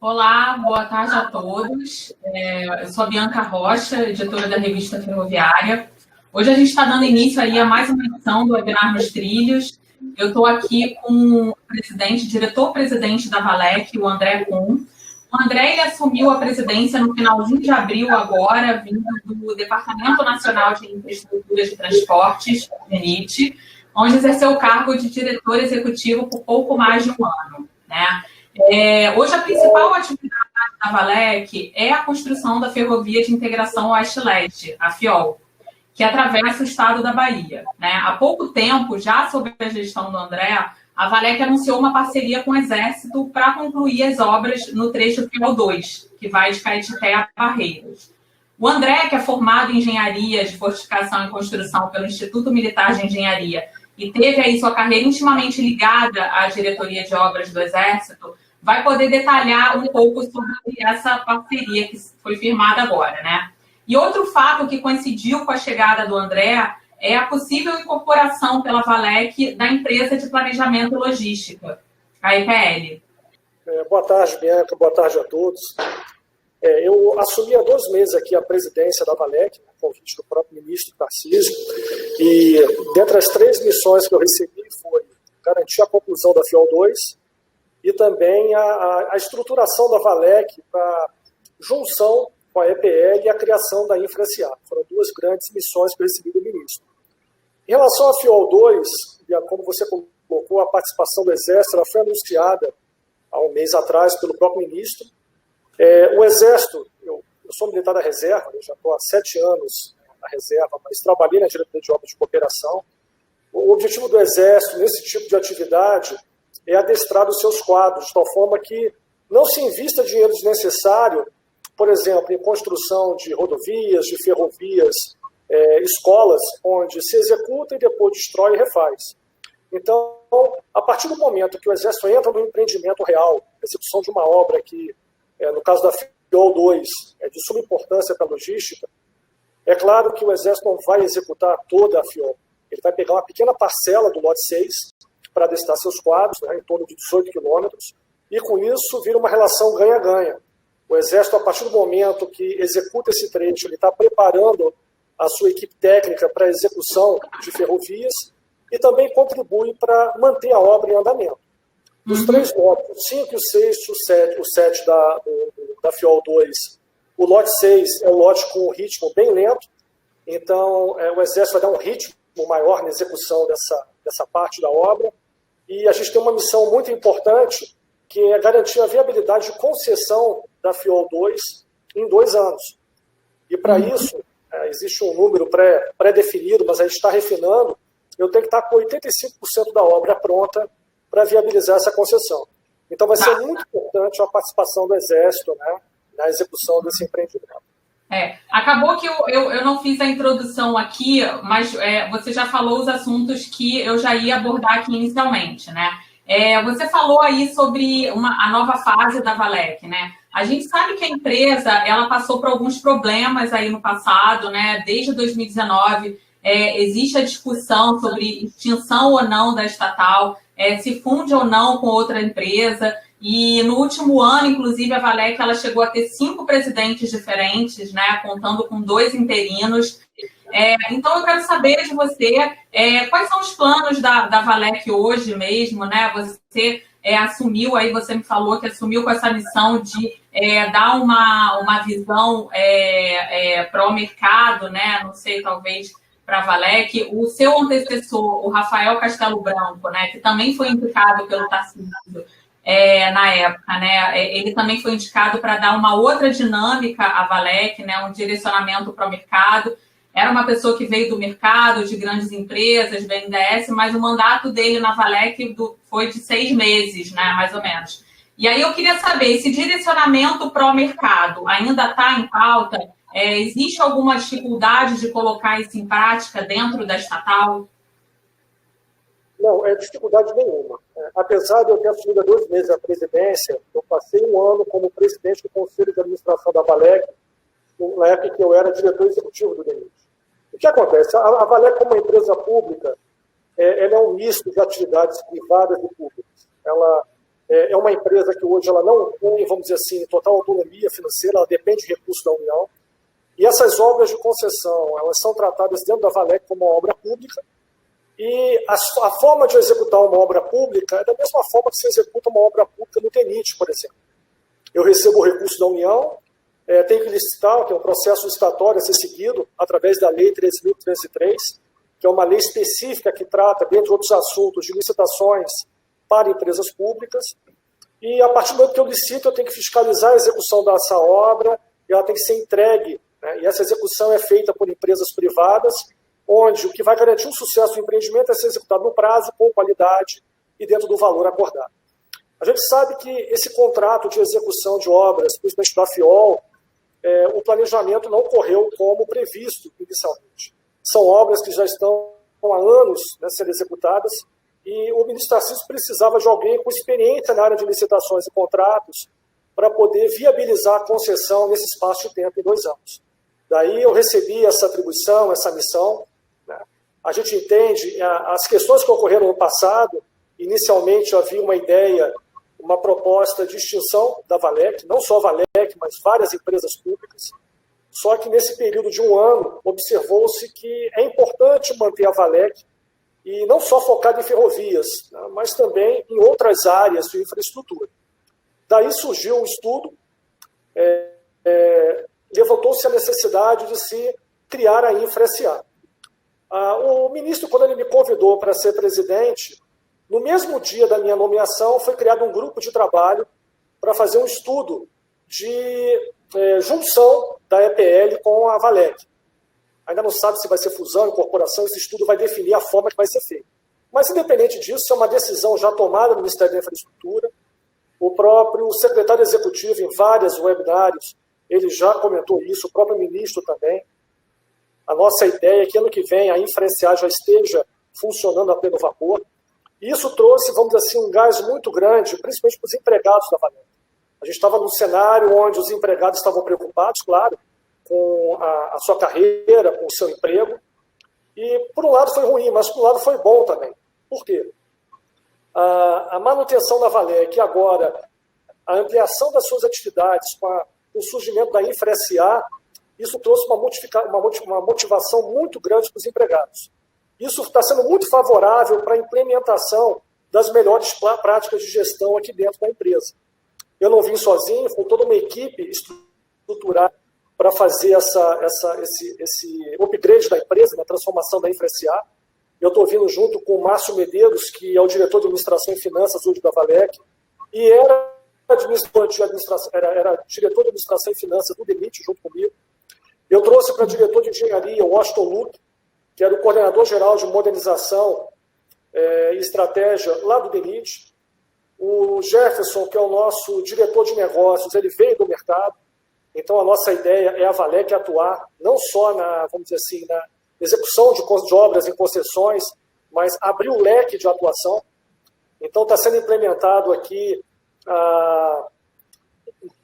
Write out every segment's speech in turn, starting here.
Olá, boa tarde a todos. Eu sou a Bianca Rocha, editora da revista Ferroviária. Hoje a gente está dando início aí a mais uma edição do Webinar nos Trilhos. Eu estou aqui com o diretor-presidente da Valec, o André Kuhn. O André ele assumiu a presidência no finalzinho de abril agora, vindo do Departamento Nacional de Infraestruturas de Transportes, DENIT, onde exerceu o cargo de diretor executivo por pouco mais de um ano, né? Hoje, a principal atividade da Valec é a construção da Ferrovia de Integração Oeste-Leste, a FIOL, que atravessa o estado da Bahia, né? Há pouco tempo, já sob a gestão do André, a Valec anunciou uma parceria com o Exército para concluir as obras no trecho FIOL 2, que vai de Caetité a Barreiras. O André, que é formado em Engenharia de Fortificação e Construção pelo Instituto Militar de Engenharia e teve aí sua carreira intimamente ligada à diretoria de obras do Exército, vai poder detalhar um pouco sobre essa parceria que foi firmada agora, né? E outro fato que coincidiu com a chegada do André é a possível incorporação pela Valec da empresa de planejamento e logística, a EPL. Boa tarde, Bianca. Boa tarde a todos. Eu assumi há 2 meses aqui a presidência da Valec, com convite do próprio ministro Tarcísio, e dentre as 3 missões que eu recebi foi garantir a conclusão da FIOL 2 e também a estruturação da Valec para junção com a EPL e a criação da InfraSA. Foram 2 grandes missões que eu recebi do ministro. Em relação à FIOL 2, como você colocou, a participação do Exército ela foi anunciada há um mês atrás pelo próprio ministro. O Exército, eu sou militar da reserva, eu já estou há 7 anos na reserva, mas trabalhei na diretoria de obras de cooperação. O objetivo do Exército, nesse tipo de atividade, é adestrar os seus quadros, de tal forma que não se invista dinheiro desnecessário, por exemplo, em construção de rodovias, de ferrovias, escolas, onde se executa e depois destrói e refaz. Então, a partir do momento que o Exército entra no empreendimento real, execução de uma obra que, no caso da FIOL 2, é de suma importância para a logística, é claro que o Exército não vai executar toda a FIOL. Ele vai pegar uma pequena parcela do lote 6 para adestrar seus quadros, né, em torno de 18 quilômetros, e com isso vira uma relação ganha-ganha. O Exército, a partir do momento que executa esse trecho, ele está preparando a sua equipe técnica para a execução de ferrovias e também contribui para manter a obra em andamento. Os 3 lotes, o 5, o 6, o 7 da FIOL 2, o lote 6 é um lote com um ritmo bem lento, então o Exército vai dar um ritmo maior na execução dessa parte da obra, e a gente tem uma missão muito importante, que é garantir a viabilidade de concessão da FIOL 2 em 2 anos. E para isso, existe um número pré-definido, mas a gente está refinando, eu tenho que estar com 85% da obra pronta para viabilizar essa concessão. Então vai ser muito importante a participação do Exército, né, na execução desse empreendimento. Acabou que eu não fiz a introdução aqui, mas você já falou os assuntos que eu já ia abordar aqui inicialmente, né? Você falou aí sobre a nova fase da Valec, né? A gente sabe que a empresa ela passou por alguns problemas aí no passado, né? Desde 2019 existe a discussão sobre extinção ou não da estatal, se funde ou não com outra empresa. E no último ano, inclusive, a Valec ela chegou a ter 5 presidentes diferentes, né, contando com 2 interinos. Então, eu quero saber de você quais são os planos da Valec hoje mesmo, né? Você assumiu, aí você me falou que assumiu com essa missão de dar uma visão pró-mercado, né? Não sei, talvez, para a Valec. O seu antecessor, o Rafael Castelo Branco, né, que também foi indicado pelo Tarcísio, na época, né? Ele também foi indicado para dar uma outra dinâmica à Valec, né? Um direcionamento para o mercado. Era uma pessoa que veio do mercado, de grandes empresas, BNDES, mas o mandato dele na Valec foi de 6 meses, né? Mais ou menos. E aí eu queria saber, esse direcionamento para o mercado ainda está em pauta? Existe alguma dificuldade de colocar isso em prática dentro da estatal? Não, dificuldade nenhuma. Apesar de eu ter assumido há 2 meses a presidência, eu passei um ano como presidente do Conselho de Administração da Valec, na época que eu era diretor executivo do DENIT. O que acontece? A Valec, como uma empresa pública, ela é um misto de atividades privadas e públicas. Ela É uma empresa que hoje ela não tem, vamos dizer assim, total autonomia financeira, ela depende de recursos da União. E essas obras de concessão, elas são tratadas dentro da Valec como uma obra pública, e a forma de executar uma obra pública é da mesma forma que se executa uma obra pública no DENIT, por exemplo. Eu recebo o recurso da União, tenho que licitar, que é um processo licitatório a ser seguido através da Lei 13.303, que é uma lei específica que trata, dentre outros assuntos, de licitações para empresas públicas. E a partir do momento que eu licito, eu tenho que fiscalizar a execução dessa obra, e ela tem que ser entregue, né? E essa execução é feita por empresas privadas, onde o que vai garantir o sucesso do empreendimento é ser executado no prazo, com qualidade e dentro do valor acordado. A gente sabe que esse contrato de execução de obras, principalmente da FIOL, o planejamento não correu como previsto inicialmente. São obras que já estão há anos, né, sendo executadas, e o ministro Tarcísio precisava de alguém com experiência na área de licitações e contratos para poder viabilizar a concessão nesse espaço de tempo em 2 anos. Daí eu recebi essa atribuição, essa missão. Né? A gente entende as questões que ocorreram no passado. Inicialmente havia uma ideia, uma proposta de extinção da Valec, não só a Valec, mas várias empresas públicas. Só que nesse período de 1 ano, observou-se que é importante manter a Valec, e não só focada em ferrovias, né, mas também em outras áreas de infraestrutura. Daí surgiu um estudo, levantou-se a necessidade de se criar a Infra-SA. O ministro, quando ele me convidou para ser presidente, no mesmo dia da minha nomeação, foi criado um grupo de trabalho para fazer um estudo de junção da EPL com a Valec. Ainda não sabe se vai ser fusão, incorporação, esse estudo vai definir a forma que vai ser feito. Mas, independente disso, é uma decisão já tomada no Ministério da Infraestrutura. O próprio secretário executivo, em vários webinários, ele já comentou isso, o próprio ministro também. A nossa ideia é que ano que vem a Infra-SA já esteja funcionando a pleno vapor. E isso trouxe, vamos dizer assim, um gás muito grande, principalmente para os empregados da Valec. A gente estava num cenário onde os empregados estavam preocupados, claro, com a sua carreira, com o seu emprego. E, por um lado, foi ruim, mas, por um lado, foi bom também. Por quê? A manutenção da Valec e agora a ampliação das suas atividades com o surgimento da Infra-SA, isso trouxe uma motivação muito grande para os empregados. Isso está sendo muito favorável para a implementação das melhores práticas de gestão aqui dentro da empresa. Eu não vim sozinho, foi toda uma equipe estruturada para fazer esse upgrade da empresa, na transformação da Infra-SA. Eu estou vindo junto com o Márcio Medeiros, que é o diretor de administração e finanças hoje da Valec, e era diretor de administração e finanças do DENIT junto comigo. Eu trouxe para diretor de engenharia o Washington Luke, que era o coordenador geral de modernização e estratégia lá do DENIT. O Jefferson, que é o nosso diretor de negócios, ele veio do mercado. Então, a nossa ideia é a Valec atuar não só vamos dizer assim, na execução de obras em concessões, mas abrir o leque de atuação. Então, está sendo implementado aqui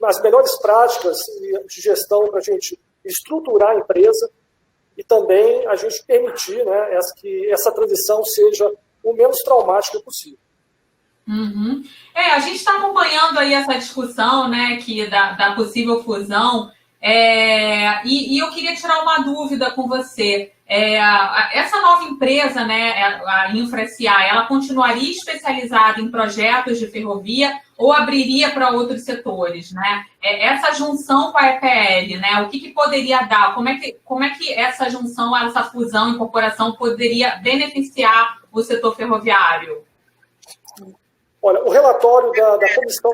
as melhores práticas de gestão para a gente estruturar a empresa e também a gente permitir, né, que essa transição seja o menos traumática possível. Uhum. A gente está acompanhando aí essa discussão, né, da possível fusão, e eu queria tirar uma dúvida com você. Essa nova empresa, né, a Infra-SA, ela continuaria especializada em projetos de ferrovia ou abriria para outros setores, né? Essa junção com a EPL, né, o que poderia dar? Como é que essa junção, essa fusão, incorporação poderia beneficiar o setor ferroviário? Olha, o relatório da comissão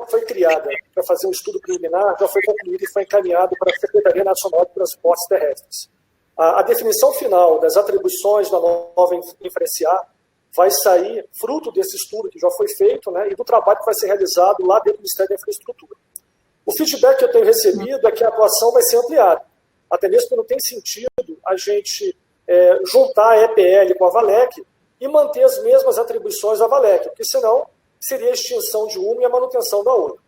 foi criada para fazer um estudo preliminar, já foi concluído e foi encaminhado para a Secretaria Nacional de Transportes Terrestres. A definição final das atribuições da nova Infra-SA vai sair fruto desse estudo que já foi feito, né, e do trabalho que vai ser realizado lá dentro do Ministério da Infraestrutura. O feedback que eu tenho recebido é que a atuação vai ser ampliada, até mesmo porque não tem sentido a gente juntar a EPL com a Valec e manter as mesmas atribuições da Valec, porque senão seria a extinção de uma e a manutenção da outra.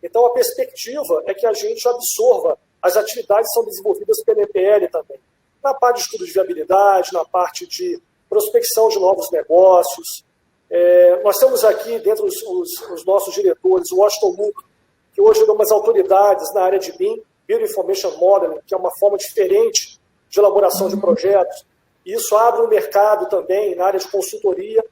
Então, a perspectiva é que a gente absorva as atividades que são desenvolvidas pela EPL também, na parte de estudo de viabilidade, na parte de prospecção de novos negócios, Nós temos aqui, dentro os nossos diretores, o Washington Luke, que hoje é uma das autoridades na área de BIM, Building Information Modeling, que é uma forma diferente de elaboração de projetos. E isso abre um mercado também na área de consultoria.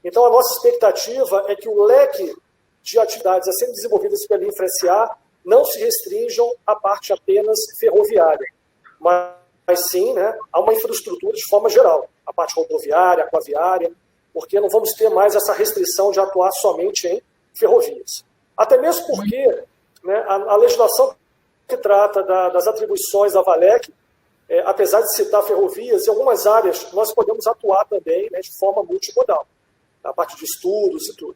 Então, a nossa expectativa é que o leque de atividades a serem desenvolvidas pela InfraSA não se restringam à parte apenas ferroviária, mas sim, né, a uma infraestrutura de forma geral, a parte rodoviária, aquaviária, porque não vamos ter mais essa restrição de atuar somente em ferrovias. Até mesmo porque, né, a legislação que trata das atribuições da Valec, apesar de citar ferrovias, em algumas áreas nós podemos atuar também, né, de forma multimodal, a parte de estudos e tudo.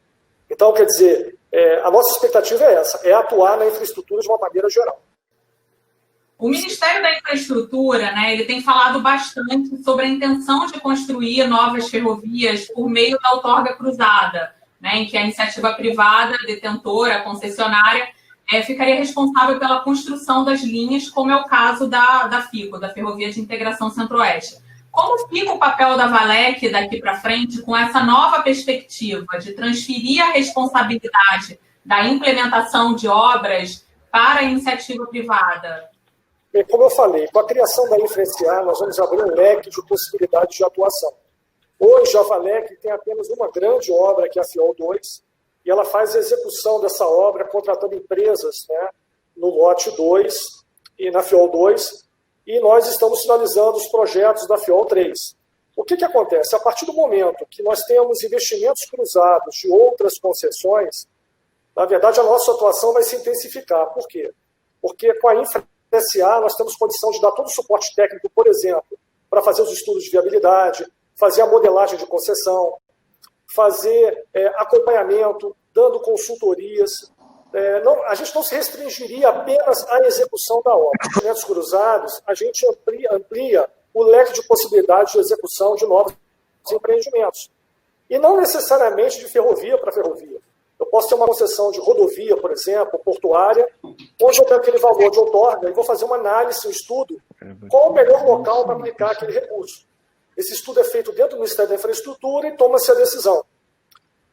Então, quer dizer, a nossa expectativa é essa, é atuar na infraestrutura de uma maneira geral. O Ministério da Infraestrutura, né, ele tem falado bastante sobre a intenção de construir novas ferrovias por meio da outorga cruzada, né, em que a iniciativa privada, detentora, concessionária, ficaria responsável pela construção das linhas, como é o caso da FICO, da Ferrovia de Integração Centro-Oeste. Como fica o papel da Valec daqui para frente com essa nova perspectiva de transferir a responsabilidade da implementação de obras para a iniciativa privada? Bem, como eu falei, com a criação da InfraSA, nós vamos abrir um leque de possibilidades de atuação. Hoje, a Valec tem apenas uma grande obra, que é a FIOL 2, e ela faz a execução dessa obra contratando empresas, né, no lote 2 e na FIOL 2, e nós estamos finalizando os projetos da FIOL 3. O que acontece? A partir do momento que nós temos investimentos cruzados de outras concessões, na verdade, a nossa atuação vai se intensificar. Por quê? Porque com a InfraSA nós temos condição de dar todo o suporte técnico, por exemplo, para fazer os estudos de viabilidade, fazer a modelagem de concessão, fazer acompanhamento, dando consultorias. A gente não se restringiria apenas à execução da obra. Com investimentos cruzados, a gente amplia o leque de possibilidades de execução de novos empreendimentos. E não necessariamente de ferrovia para ferrovia. Eu posso ter uma concessão de rodovia, por exemplo, portuária, onde eu tenho aquele valor de outorga e vou fazer uma análise, um estudo, qual o melhor local para aplicar aquele recurso. Esse estudo é feito dentro do Ministério da Infraestrutura e toma-se a decisão.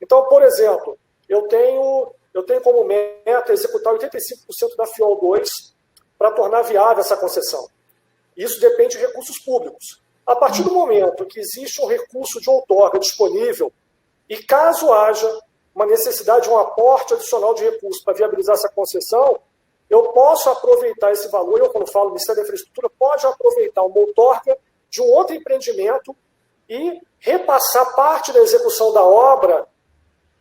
Então, por exemplo, eu tenho como meta executar 85% da FIOL 2 para tornar viável essa concessão. Isso depende de recursos públicos. A partir do momento que existe um recurso de outorga disponível, e caso haja uma necessidade de um aporte adicional de recursos para viabilizar essa concessão, eu posso aproveitar esse valor, eu quando falo Ministério da Infraestrutura, pode aproveitar uma outorga de um outro empreendimento e repassar parte da execução da obra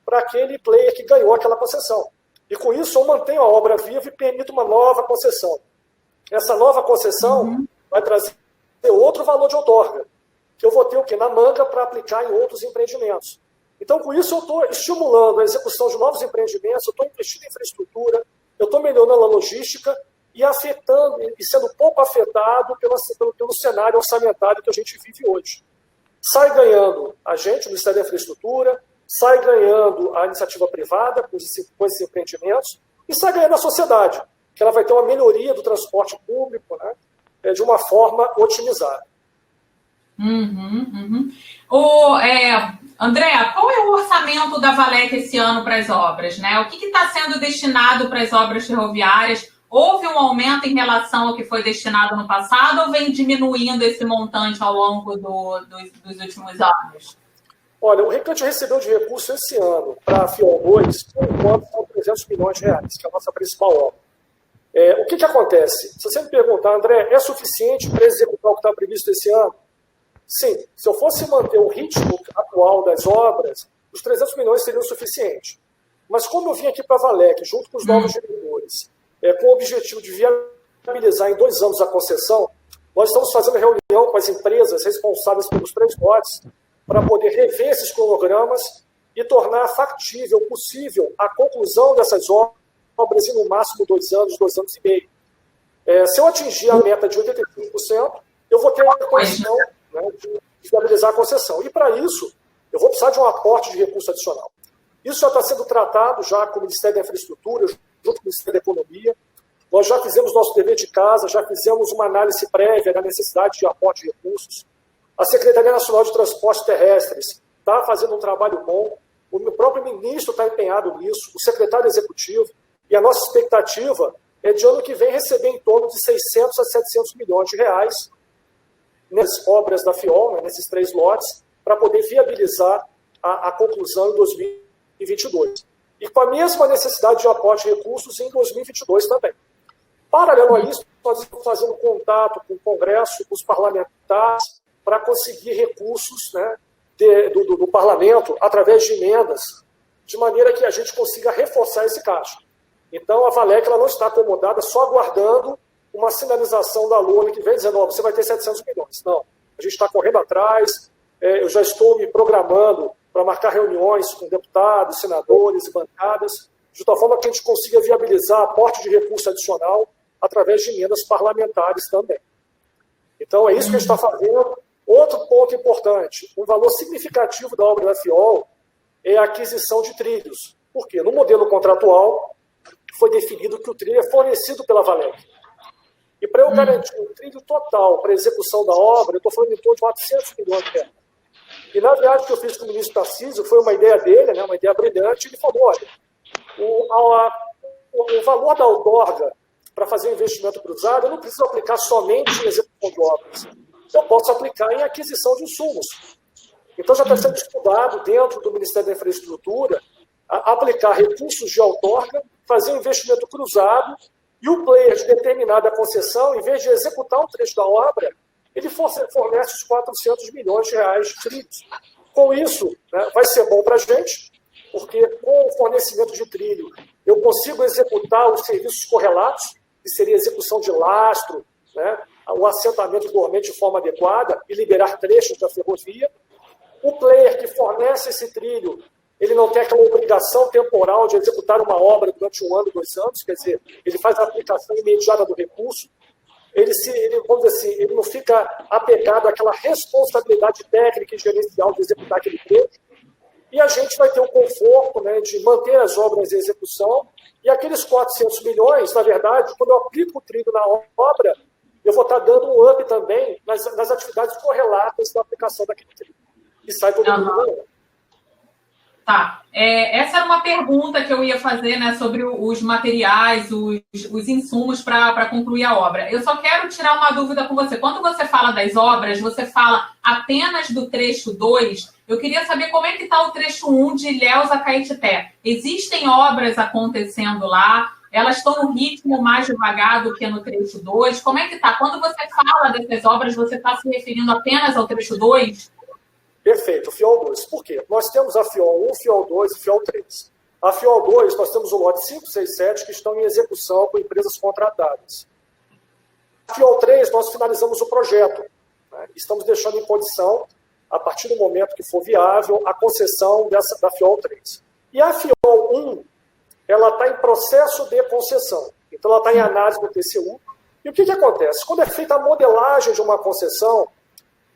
para aquele player que ganhou aquela concessão. E com isso eu mantenho a obra viva e permito uma nova concessão. Essa nova concessão vai trazer outro valor de outorga, que eu vou ter o quê? Na manga para aplicar em outros empreendimentos. Então, com isso, eu estou estimulando a execução de novos empreendimentos, eu estou investindo em infraestrutura, eu estou melhorando a logística e afetando, e sendo pouco afetado pelo cenário orçamentário que a gente vive hoje. Sai ganhando a gente, o Ministério da Infraestrutura, sai ganhando a iniciativa privada com esses empreendimentos e sai ganhando a sociedade, que ela vai ter uma melhoria do transporte público, né, de uma forma otimizada. André, qual é o orçamento da Valec esse ano para as obras? Né? O que está sendo destinado para as obras ferroviárias? Houve um aumento em relação ao que foi destinado no passado ou vem diminuindo esse montante ao longo dos últimos anos? Olha, o Recante recebeu de recurso esse ano para a FIOL 2, por enquanto, são 300 milhões de reais, que é a nossa principal obra. O que acontece? Se você me perguntar, André, é suficiente para executar o que está previsto esse ano? Sim, se eu fosse manter o ritmo atual das obras, os 300 milhões seriam suficientes. Mas como eu vim aqui para a Valec, junto com os novos diretores, com o objetivo de viabilizar em 2 anos a concessão, nós estamos fazendo reunião com as empresas responsáveis pelos 3 lotes para poder rever esses cronogramas e tornar factível, possível, a conclusão dessas obras em no máximo 2 anos, 2 anos e meio. Se eu atingir a meta de 85%, eu vou ter a condição, né, de viabilizar a concessão. E para isso, eu vou precisar de um aporte de recurso adicional. Isso já está sendo tratado já com o Ministério da Infraestrutura, junto com o Ministério da Economia. Nós já fizemos nosso dever de casa, já fizemos uma análise prévia da necessidade de aporte de recursos. A Secretaria Nacional de Transportes Terrestres está fazendo um trabalho bom, o meu próprio ministro está empenhado nisso, o secretário executivo, e a nossa expectativa é de ano que vem receber em torno de 600 a 700 milhões de reais nessas obras da FIOL, né, nesses 3 lotes, para poder viabilizar a conclusão em 2022. E com a mesma necessidade de aporte de recursos em 2022 também. Paralelo a isso, nós estamos fazendo contato com o Congresso, com os parlamentares, para conseguir recursos, né, do parlamento através de emendas, de maneira que a gente consiga reforçar esse caixa. Então, a Valec ela não está acomodada só aguardando uma sinalização da Lula que vem dizendo, você vai ter 700 milhões. Não, a gente está correndo atrás, eu já estou me programando para marcar reuniões com deputados, senadores e bancadas, de tal forma que a gente consiga viabilizar aporte de recurso adicional através de emendas parlamentares também. Então, é isso que a gente está fazendo. Outro ponto importante, um valor significativo da obra da FIOL é a aquisição de trilhos. Por quê? No modelo contratual, foi definido que o trilho é fornecido pela Valec. E para eu garantir um trilho total para a execução da obra, eu estou falando em torno de 400 milhões de reais. E na viagem que eu fiz com o ministro Tarcísio, foi uma ideia dele, né, uma ideia brilhante, ele falou, olha, o valor da outorga para fazer investimento cruzado, eu não preciso aplicar somente em execução de obras. Eu posso aplicar em aquisição de insumos. Então já está sendo estudado dentro do Ministério da Infraestrutura aplicar recursos de outorga, fazer um investimento cruzado e o player de determinada concessão, em vez de executar um trecho da obra, ele fornece os 400 milhões de reais de trilhos. Com isso, né, vai ser bom para a gente, porque com o fornecimento de trilho eu consigo executar os serviços correlatos, que seria a execução de lastro, né, o assentamento dormente de forma adequada e liberar trechos da ferrovia. O player que fornece esse trilho, ele não tem aquela obrigação temporal de executar uma obra durante 1 ano, 2 anos, quer dizer, ele faz a aplicação imediata do recurso, vamos dizer assim, ele não fica apegado àquela responsabilidade técnica e gerencial de executar aquele trecho, e a gente vai ter o conforto, né, de manter as obras em execução, e aqueles 400 milhões, na verdade, quando eu aplico o trilho na obra, eu vou estar dando um up também nas atividades correlatas da aplicação daquele trilho. E sai todo mundo ganhando. Tá. Essa era uma pergunta que eu ia fazer, né, sobre os materiais, os insumos para concluir a obra. Eu só quero tirar uma dúvida com você. Quando você fala das obras, você fala apenas do trecho 2. Eu queria saber como é que está o trecho 1 de Ilhéus a Caetité. Existem obras acontecendo lá? Elas estão no ritmo mais devagar do que no trecho 2? Como é que está? Quando você fala dessas obras, você está se referindo apenas ao trecho 2? Perfeito, o FIOL 2. Por quê? Nós temos a FIOL 1, FIOL 2 e FIOL 3. A FIOL 2, nós temos o lote 5, 6, 7, que estão em execução com empresas contratadas. A FIOL 3, nós finalizamos o projeto. Né? Estamos deixando em condição, a partir do momento que for viável, a concessão da FIOL 3. E a FIOL 1, ela está em processo de concessão. Então, ela está em análise do TCU. E o que acontece? Quando é feita a modelagem de uma concessão,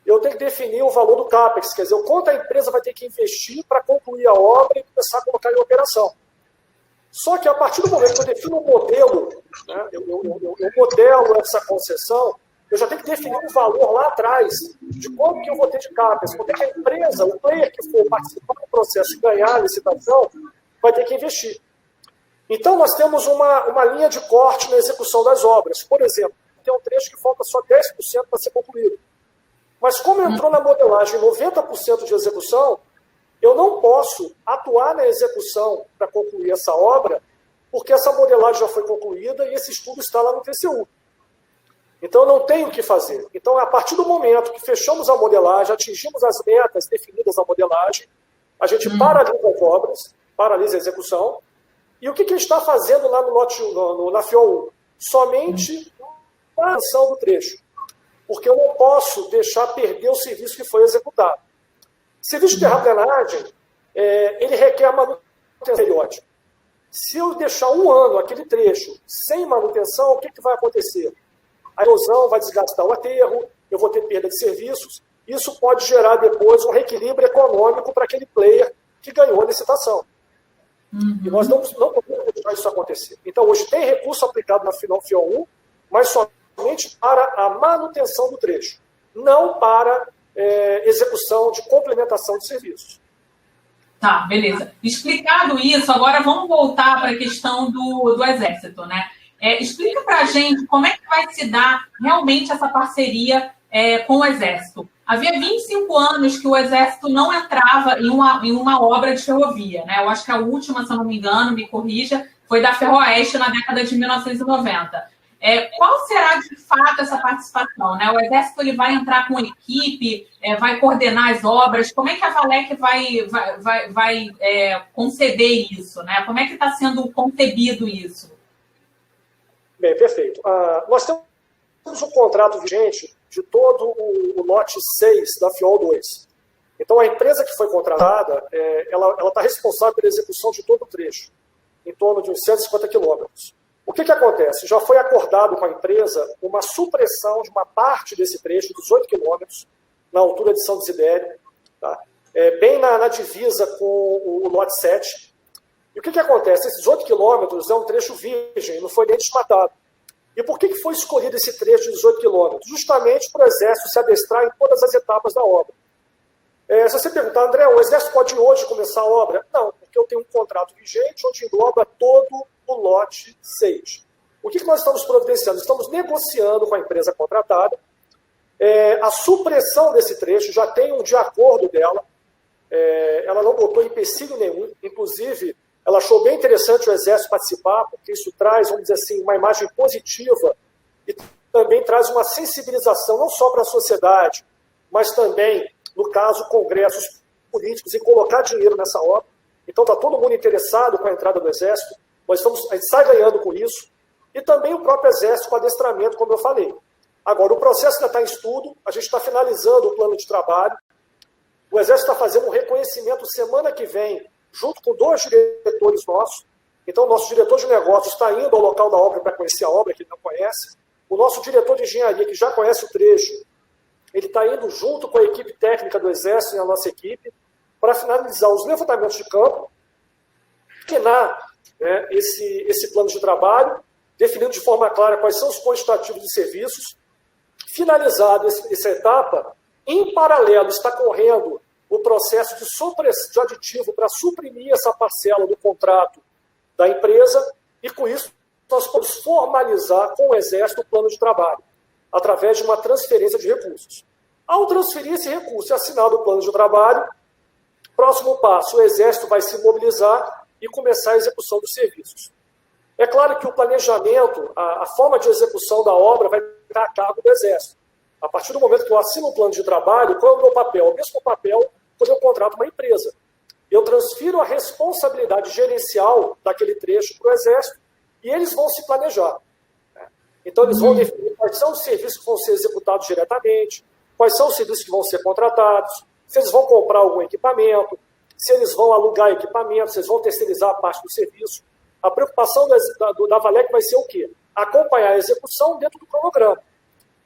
eu tenho que definir o valor do CAPEX, quer dizer, o quanto a empresa vai ter que investir para concluir a obra e começar a colocar em operação. Só que a partir do momento que eu defino um modelo, né, eu modelo essa concessão, eu já tenho que definir um valor lá atrás de quanto que eu vou ter de CAPEX, quanto é que a empresa, o player que for participar do processo e ganhar a licitação, vai ter que investir. Então, nós temos uma linha de corte na execução das obras. Por exemplo, tem um trecho que falta só 10% para ser concluído. Mas como entrou na modelagem 90% de execução, eu não posso atuar na execução para concluir essa obra, porque essa modelagem já foi concluída e esse estudo está lá no TCU. Então, eu não tenho o que fazer. Então, a partir do momento que fechamos a modelagem, atingimos as metas definidas na modelagem, a gente paralisa as obras, paralisa a execução. E o que a gente está fazendo lá na FIOL 1? Somente a manutenção do trecho. Porque eu não posso deixar perder o serviço que foi executado. Serviço de terraplenagem, ele requer manutenção periódica. Se eu deixar 1 ano aquele trecho sem manutenção, o que vai acontecer? A erosão vai desgastar o aterro, eu vou ter perda de serviços, isso pode gerar depois um reequilíbrio econômico para aquele player que ganhou a licitação. E nós não podemos deixar isso acontecer. Então, hoje tem recurso aplicado na FIOL 1, mas somente para a manutenção do trecho, não para execução de complementação de serviços. Tá, beleza. Explicado isso, agora vamos voltar para a questão do Exército, né? Explica para a gente como é que vai se dar realmente essa parceria com o Exército. Havia 25 anos que o Exército não entrava em uma obra de ferrovia, né? Eu acho que a última, se eu não me engano, me corrija, foi da Ferroeste na década de 1990. Qual será, de fato, essa participação, né? O Exército ele vai entrar com equipe, vai coordenar as obras. Como é que a Valec vai conceber isso, né? Como é que está sendo concebido isso? Bem, perfeito. Nós temos um contrato vigente de todo o lote 6 da FIOL 2. Então, a empresa que foi contratada, ela está responsável pela execução de todo o trecho, em torno de uns 150 quilômetros. O que acontece? Já foi acordado com a empresa uma supressão de uma parte desse trecho, 18 quilômetros, na altura de São Desidério, tá? Bem na divisa com o lote 7. E o que acontece? Esses 18 quilômetros é um trecho virgem, não foi nem desmatado. E por que foi escolhido esse trecho de 18 quilômetros? Justamente para o Exército se adestrar em todas as etapas da obra. Se você perguntar, André, o Exército pode hoje começar a obra? Não, porque eu tenho um contrato vigente onde engloba todo o lote 6. O que nós estamos providenciando? Estamos negociando com a empresa contratada a supressão desse trecho, já tem um de acordo dela, ela não botou empecilho nenhum, inclusive ela achou bem interessante o Exército participar, porque isso traz, vamos dizer assim, uma imagem positiva e também traz uma sensibilização não só para a sociedade, mas também, no caso, congressos políticos e colocar dinheiro nessa obra. Então está todo mundo interessado com a entrada do Exército, a gente sai ganhando com isso, e também o próprio Exército com adestramento, como eu falei. Agora, o processo ainda está em estudo, a gente está finalizando o plano de trabalho, o Exército está fazendo um reconhecimento semana que vem, junto com 2 diretores nossos. Então, o nosso diretor de negócios está indo ao local da obra para conhecer a obra, que ele não conhece. O nosso diretor de engenharia, que já conhece o trecho, ele está indo junto com a equipe técnica do Exército e a nossa equipe para finalizar os levantamentos de campo, terminar esse plano de trabalho, definindo de forma clara quais são os quantitativos de serviços. Finalizada essa etapa, em paralelo está correndo o processo de aditivo para suprimir essa parcela do contrato da empresa e, com isso, nós podemos formalizar com o Exército o plano de trabalho, através de uma transferência de recursos. Ao transferir esse recurso e assinado o plano de trabalho, próximo passo, o Exército vai se mobilizar e começar a execução dos serviços. É claro que o planejamento, a forma de execução da obra vai estar a cargo do Exército. A partir do momento que eu assino um plano de trabalho, qual é o meu papel? O mesmo papel quando eu contrato uma empresa. Eu transfiro a responsabilidade gerencial daquele trecho para o Exército e eles vão se planejar. Então, eles vão definir quais são os serviços que vão ser executados diretamente, quais são os serviços que vão ser contratados, se eles vão comprar algum equipamento, se eles vão alugar equipamento, se eles vão terceirizar a parte do serviço. A preocupação da Valec vai ser o quê? Acompanhar a execução dentro do cronograma.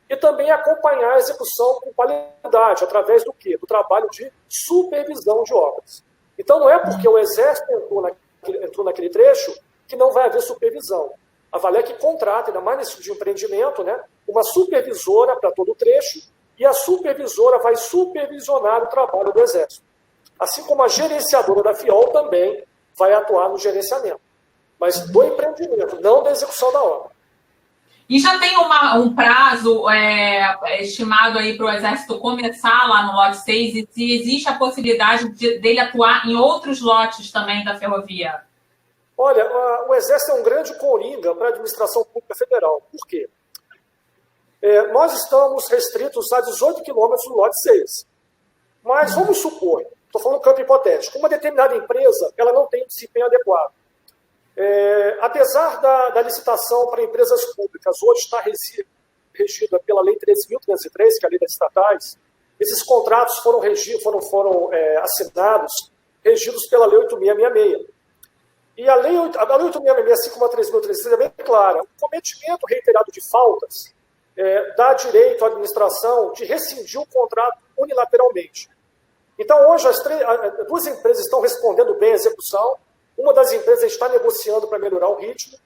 E também acompanhar a execução com qualidade, através do quê? Do trabalho de supervisão de obras. Então, não é porque o Exército entrou naquele trecho que não vai haver supervisão. A Valec contrata, ainda mais nesse tipo de empreendimento, né, uma supervisora para todo o trecho, e a supervisora vai supervisionar o trabalho do Exército. Assim como a gerenciadora da FIOL também vai atuar no gerenciamento. Mas do empreendimento, não da execução da obra. E já tem um prazo estimado aí para o Exército começar lá no lote 6 e se existe a possibilidade dele atuar em outros lotes também da ferrovia? Olha, o Exército é um grande coringa para a administração pública federal. Por quê? Nós estamos restritos a 18 quilômetros do lote 6. Mas vamos supor, estou falando campo hipotético, uma determinada empresa ela não tem um desempenho adequado. Apesar da licitação para empresas públicas hoje estar regida pela Lei 13.503, que é a lei das estatais, esses contratos foram assinados, regidos pela Lei 8.666. E a Lei 8.666, assim como a 13.303, é bem clara. O cometimento reiterado de faltas dá direito à administração de rescindir o contrato unilateralmente. Então, hoje, as 2 empresas estão respondendo bem à execução. Uma das empresas está negociando para melhorar o ritmo,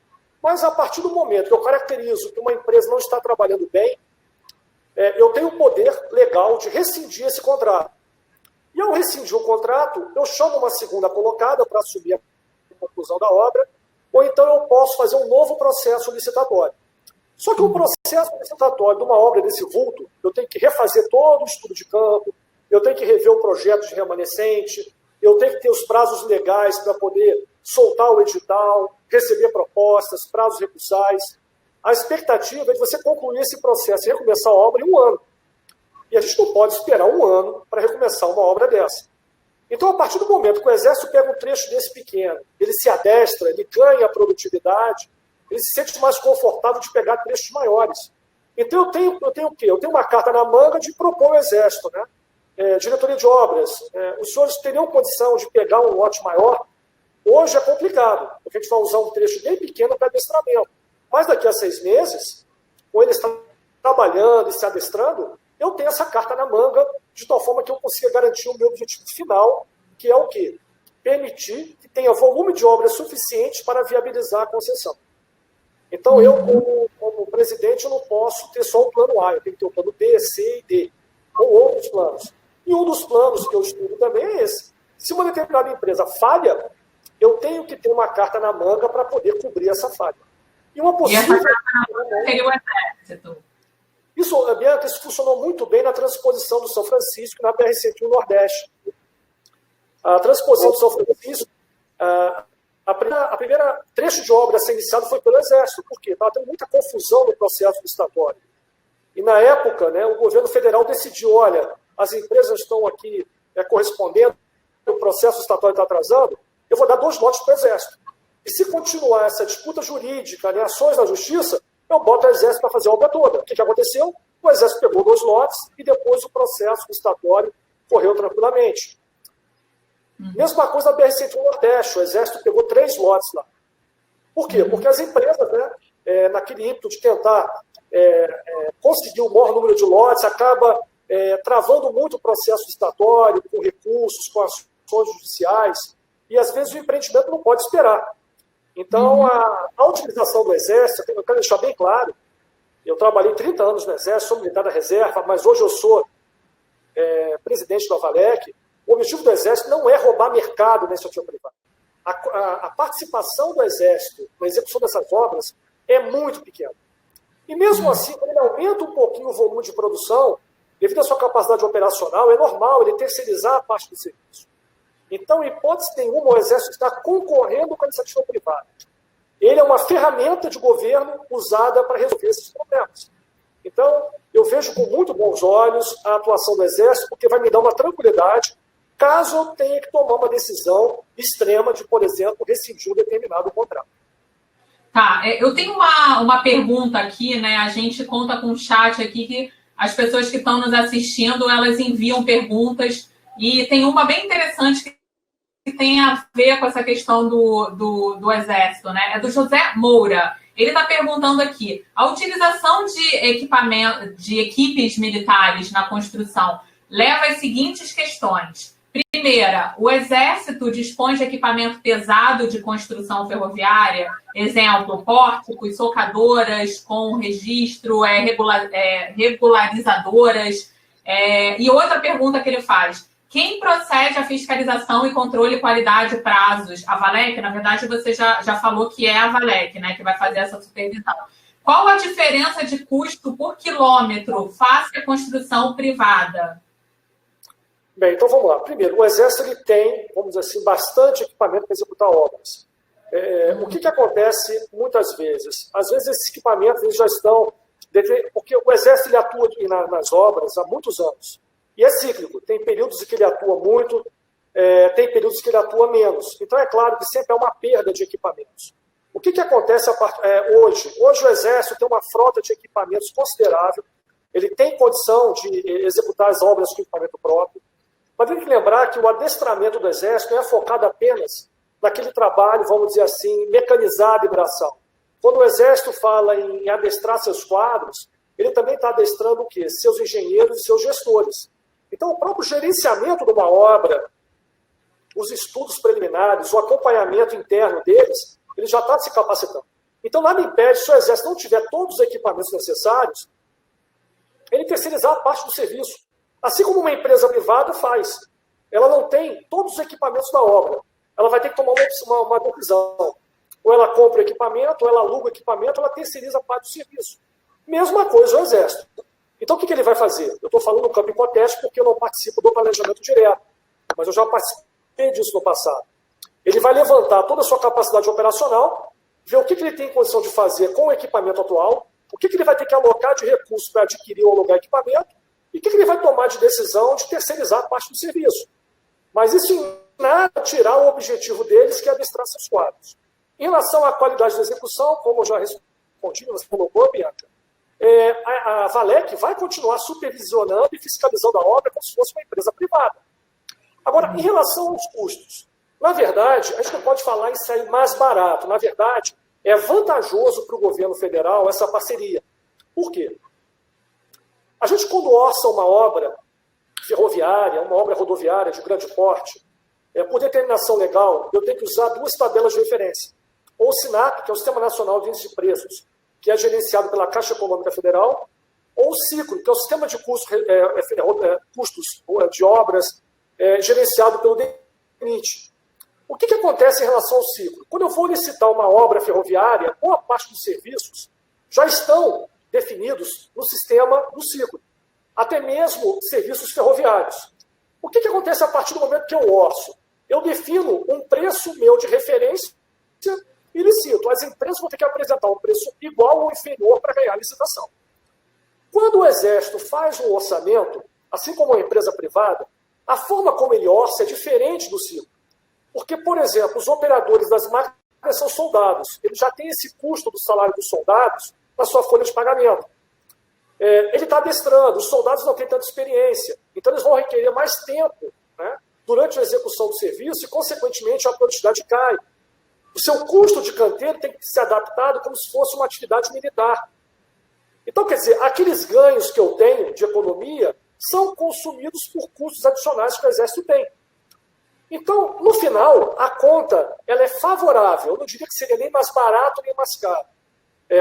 mas a partir do momento que eu caracterizo que uma empresa não está trabalhando bem, eu tenho o poder legal de rescindir esse contrato. E ao rescindir o contrato, eu chamo uma segunda colocada para assumir a conclusão da obra, ou então eu posso fazer um novo processo licitatório. Só que o processo licitatório de uma obra desse vulto, eu tenho que refazer todo o estudo de campo, eu tenho que rever o projeto de remanescente, eu tenho que ter os prazos legais para poder soltar o edital, receber propostas, prazos recursais. A expectativa é de você concluir esse processo e recomeçar a obra em 1 ano. E a gente não pode esperar 1 ano para recomeçar uma obra dessa. Então, a partir do momento que o Exército pega um trecho desse pequeno, ele se adestra, ele ganha produtividade, ele se sente mais confortável de pegar trechos maiores. Então, eu tenho o quê? Eu tenho uma carta na manga de propor ao Exército, né? Diretoria de obras, os senhores teriam condição de pegar um lote maior? Hoje é complicado, porque a gente vai usar um trecho bem pequeno para adestramento. Mas daqui a 6 meses, ou ele está trabalhando e se adestrando, eu tenho essa carta na manga, de tal forma que eu consiga garantir o meu objetivo final, que é o quê? Permitir que tenha volume de obras suficiente para viabilizar a concessão. Então, eu, como presidente, eu não posso ter só o plano A, eu tenho que ter o plano B, C e D, ou outros planos. E um dos planos que eu estudo também é esse. Se uma determinada empresa falha, eu tenho que ter uma carta na manga para poder cobrir essa falha. E uma possível... seria o Exército. Isso, Bianca, isso funcionou muito bem na transposição do São Francisco na BR-101 Nordeste. A transposição do São Francisco, a primeira trecho de obra a ser iniciado foi pelo Exército. Por quê? Estava tendo muita confusão no processo licitatório. E, na época, né, o governo federal decidiu, olha, as empresas estão aqui correspondendo, o processo licitatório está atrasando, eu vou dar 2 lotes para o Exército. E se continuar essa disputa jurídica, né, ações na justiça, eu boto o Exército para fazer a obra toda. O que aconteceu? O Exército pegou 2 lotes e depois o processo licitatório correu tranquilamente. Mesma coisa na BR-101 Nordeste, o Exército pegou 3 lotes lá. Por quê? Porque as empresas, né, naquele ímpeto de tentar conseguir o maior número de lotes, acaba travando muito o processo licitatório, com recursos, com ações judiciais, e às vezes o empreendimento não pode esperar. Então, a utilização do Exército, eu quero deixar bem claro, eu trabalhei 30 anos no Exército, sou militar da reserva, mas hoje eu sou presidente da Valec. O objetivo do Exército não é roubar mercado na iniciativa privada. A participação do Exército na execução dessas obras é muito pequena. E mesmo assim, quando ele aumenta um pouquinho o volume de produção, devido à sua capacidade operacional, é normal ele terceirizar a parte do serviço. Então, em hipótese nenhuma, o Exército está concorrendo com a iniciativa privada. Ele é uma ferramenta de governo usada para resolver esses problemas. Então, eu vejo com muito bons olhos a atuação do Exército, porque vai me dar uma tranquilidade caso eu tenha que tomar uma decisão extrema de, por exemplo, rescindir um determinado contrato. Tá, eu tenho uma pergunta aqui, né? A gente conta com um chat aqui que as pessoas que estão nos assistindo, elas enviam perguntas, e tem uma bem interessante que tem a ver com essa questão do Exército, né? É do José Moura. Ele está perguntando aqui: a utilização de equipes militares na construção leva às seguintes questões. Primeira, o Exército dispõe de equipamento pesado de construção ferroviária, exemplo, pórticos, socadoras com registro, regularizadoras. E outra pergunta que ele faz: quem procede à fiscalização e controle qualidade prazos? A Valec, na verdade, você já falou que é a Valec, né, que vai fazer essa supervisão. Qual a diferença de custo por quilômetro face à construção privada? Bem, então vamos lá. Primeiro, o Exército ele tem, vamos dizer assim, bastante equipamento para executar obras. O que acontece muitas vezes? Às vezes esses equipamentos eles já estão... Porque o Exército ele atua nas obras há muitos anos. E é cíclico. Tem períodos em que ele atua muito, tem períodos em que ele atua menos. Então é claro que sempre há uma perda de equipamentos. O que acontece hoje? Hoje o Exército tem uma frota de equipamentos considerável. Ele tem condição de executar as obras com equipamento próprio. Mas tem que lembrar que o adestramento do Exército não é focado apenas naquele trabalho, vamos dizer assim, mecanizado e braçal. Quando o Exército fala em adestrar seus quadros, ele também está adestrando o quê? Seus engenheiros e seus gestores. Então, o próprio gerenciamento de uma obra, os estudos preliminares, o acompanhamento interno deles, ele já está se capacitando. Então, nada impede, se o Exército não tiver todos os equipamentos necessários, ele terceirizar a parte do serviço. Assim como uma empresa privada faz. Ela não tem todos os equipamentos da obra. Ela vai ter que tomar uma decisão. Ou ela compra o equipamento, ou ela aluga o equipamento, ou ela terceiriza a parte do serviço. Mesma coisa o Exército. Então, o que ele vai fazer? Eu estou falando no campo hipotético porque eu não participo do planejamento direto, mas eu já participei disso no passado. Ele vai levantar toda a sua capacidade operacional, ver o que ele tem condição de fazer com o equipamento atual, o que ele vai ter que alocar de recursos para adquirir ou alugar equipamento, e o que ele vai tomar de decisão de terceirizar a parte do serviço. Mas isso em nada tirar o objetivo deles, que é adestrar seus quadros. Em relação à qualidade da execução, como eu já respondi, você colocou, Bianca, a Valec vai continuar supervisionando e fiscalizando a obra como se fosse uma empresa privada. Agora, em relação aos custos, na verdade, a gente não pode falar em sair mais barato. Na verdade, é vantajoso para o governo federal essa parceria. Por quê? A gente, quando orça uma obra ferroviária, uma obra rodoviária de grande porte, por determinação legal, eu tenho que usar duas tabelas de referência. Ou o SINAP, que é o Sistema Nacional de Índice de Preços, que é gerenciado pela Caixa Econômica Federal, ou o CICRO, que é o Sistema de Custos de Obras, gerenciado pelo DENIT. O que acontece em relação ao CICRO? Quando eu vou licitar uma obra ferroviária, boa parte dos serviços já estão definidos no sistema do CICRO, até mesmo serviços ferroviários. O que acontece a partir do momento que eu orço? Eu defino um preço meu de referência e licito. As empresas vão ter que apresentar um preço igual ou inferior para ganhar a licitação. Quando o Exército faz um orçamento, assim como uma empresa privada, a forma como ele orça é diferente do CICRO. Porque, por exemplo, os operadores das máquinas são soldados. Eles já têm esse custo do salário dos soldados na sua folha de pagamento. Ele está adestrando, os soldados não têm tanta experiência. Então, eles vão requerer mais tempo, né, durante a execução do serviço e, consequentemente, a produtividade cai. O seu custo de canteiro tem que ser adaptado como se fosse uma atividade militar. Então, quer dizer, aqueles ganhos que eu tenho de economia são consumidos por custos adicionais que o Exército tem. Então, no final, a conta ela é favorável. Eu não diria que seria nem mais barato nem mais caro.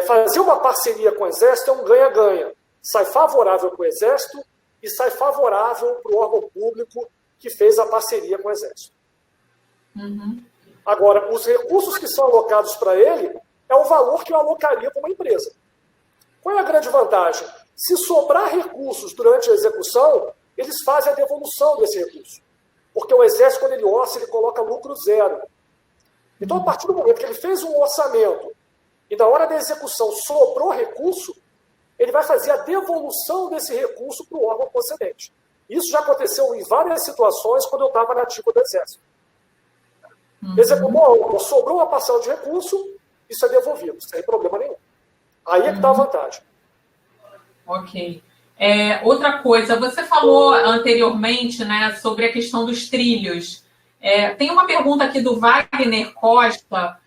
Fazer uma parceria com o Exército é um ganha-ganha. Sai favorável para o Exército e sai favorável para o órgão público que fez a parceria com o Exército. Uhum. Agora, os recursos que são alocados para ele é o valor que eu alocaria para uma empresa. Qual é a grande vantagem? Se sobrar recursos durante a execução, eles fazem a devolução desse recurso. Porque o Exército, quando ele orça, ele coloca lucro zero. Então, a partir do momento que ele fez um orçamento e na hora da execução sobrou recurso, ele vai fazer a devolução desse recurso para o órgão concedente. Isso já aconteceu em várias situações quando eu estava na ativa do Exército. Executou a obra, sobrou uma parcela de recurso, isso é devolvido, sem problema nenhum. Aí é que está a vantagem. Ok. Outra coisa, você falou anteriormente, né, sobre a questão dos trilhos. Tem uma pergunta aqui do Wagner Costa.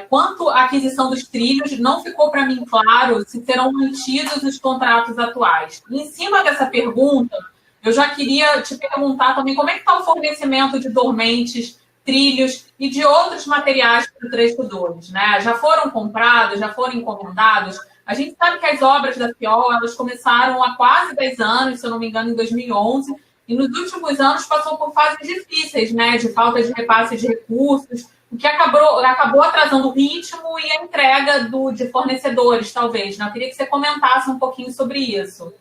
Quanto à aquisição dos trilhos, não ficou para mim claro se serão mantidos os contratos atuais. Em cima dessa pergunta, eu já queria te perguntar também como é que está o fornecimento de dormentes, trilhos e de outros materiais para o trecho 2, né? Já foram comprados, já foram encomendados? A gente sabe que as obras da FIOL, elas começaram há quase 10 anos, se eu não me engano, em 2011, e nos últimos anos passou por fases difíceis, né, de falta de repasse de recursos, o que acabou atrasando o ritmo e a entrega de talvez. Né? Eu queria que você comentasse um pouquinho sobre isso.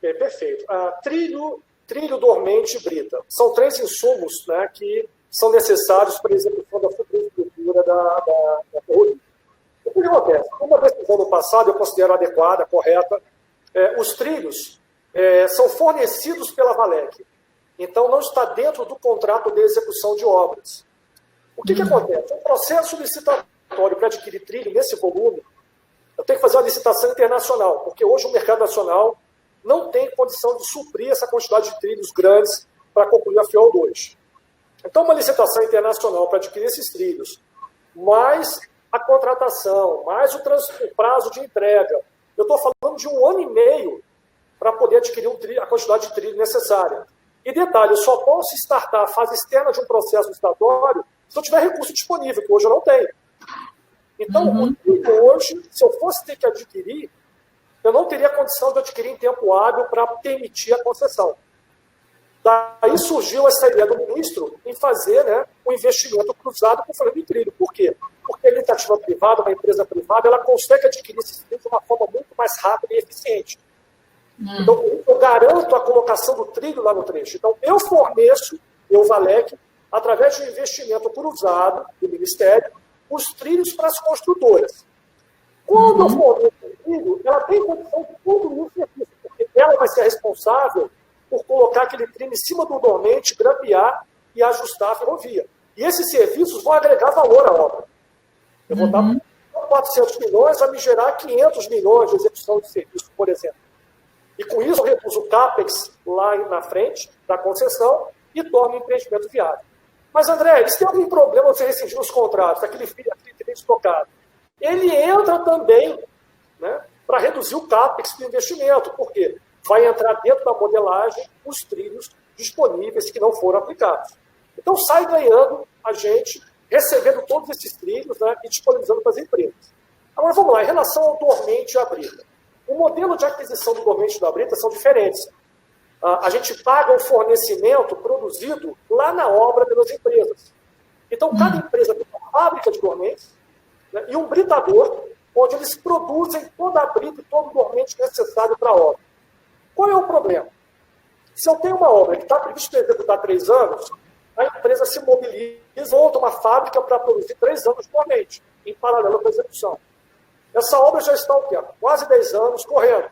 Perfeito. Trilho, dormente e brita. São 3 insumos, né, que são necessários para a execução da futura estrutura da ferrovia. O que acontece? Uma decisão do passado eu considero adequada, correta. Os trilhos são fornecidos pela Valec. Então, não está dentro do contrato de execução de obras. O que acontece? O processo licitatório para adquirir trilho nesse volume, eu tenho que fazer uma licitação internacional, porque hoje o mercado nacional não tem condição de suprir essa quantidade de trilhos grandes para concluir a FIOL 2. Então, uma licitação internacional para adquirir esses trilhos, mais a contratação, mais o prazo de entrega. Eu estou falando de 1 ano e meio para poder adquirir a quantidade de trilho necessária. E detalhe, eu só posso startar a fase externa de um processo licitatório se eu tiver recurso disponível, que hoje eu não tenho. Então, o trilho hoje, se eu fosse ter que adquirir, eu não teria condição de adquirir em tempo hábil para permitir a concessão. Daí surgiu essa ideia do ministro em fazer, né, um investimento cruzado com o Fernando Trilho. Por quê? Porque a iniciativa privada, uma empresa privada, ela consegue adquirir esses trilhos de uma forma muito mais rápida e eficiente. Então, eu garanto a colocação do trilho lá no trecho. Então, eu forneço, Valec, através de um investimento cruzado do Ministério, os trilhos para as construtoras. Quando eu forneço o trilho, ela tem condição de concluir o serviço, porque ela vai ser responsável por colocar aquele trilho em cima do dormente, grampear e ajustar a ferrovia. E esses serviços vão agregar valor à obra. Eu vou dar 400 milhões, vai me gerar 500 milhões de execução de serviço, por exemplo. E com isso eu reduzo o CAPEX lá na frente da concessão e torno o empreendimento viável. Mas, André, se tem algum problema você rescindir os contratos, aquele trilho estocado, ele entra também, né, para reduzir o CAPEX do investimento. Por quê? Vai entrar dentro da modelagem os trilhos disponíveis que não foram aplicados. Então, sai ganhando a gente, recebendo todos esses trilhos, né, e disponibilizando para as empresas. Agora, vamos lá, em relação ao dormente e à brita. O modelo de aquisição do dormente e da brita são diferentes. A gente paga o fornecimento produzido lá na obra pelas empresas. Então, cada empresa tem uma fábrica de dormentes, né, e um britador, onde eles produzem toda a brita e todo o dormente necessário para a obra. Qual é o problema? Se eu tenho uma obra que está prevista para executar 3 anos, a empresa se mobiliza, monta uma fábrica para produzir 3 anos de dormente, em paralelo com a execução. Essa obra já está o quê? Quase 10 anos correndo.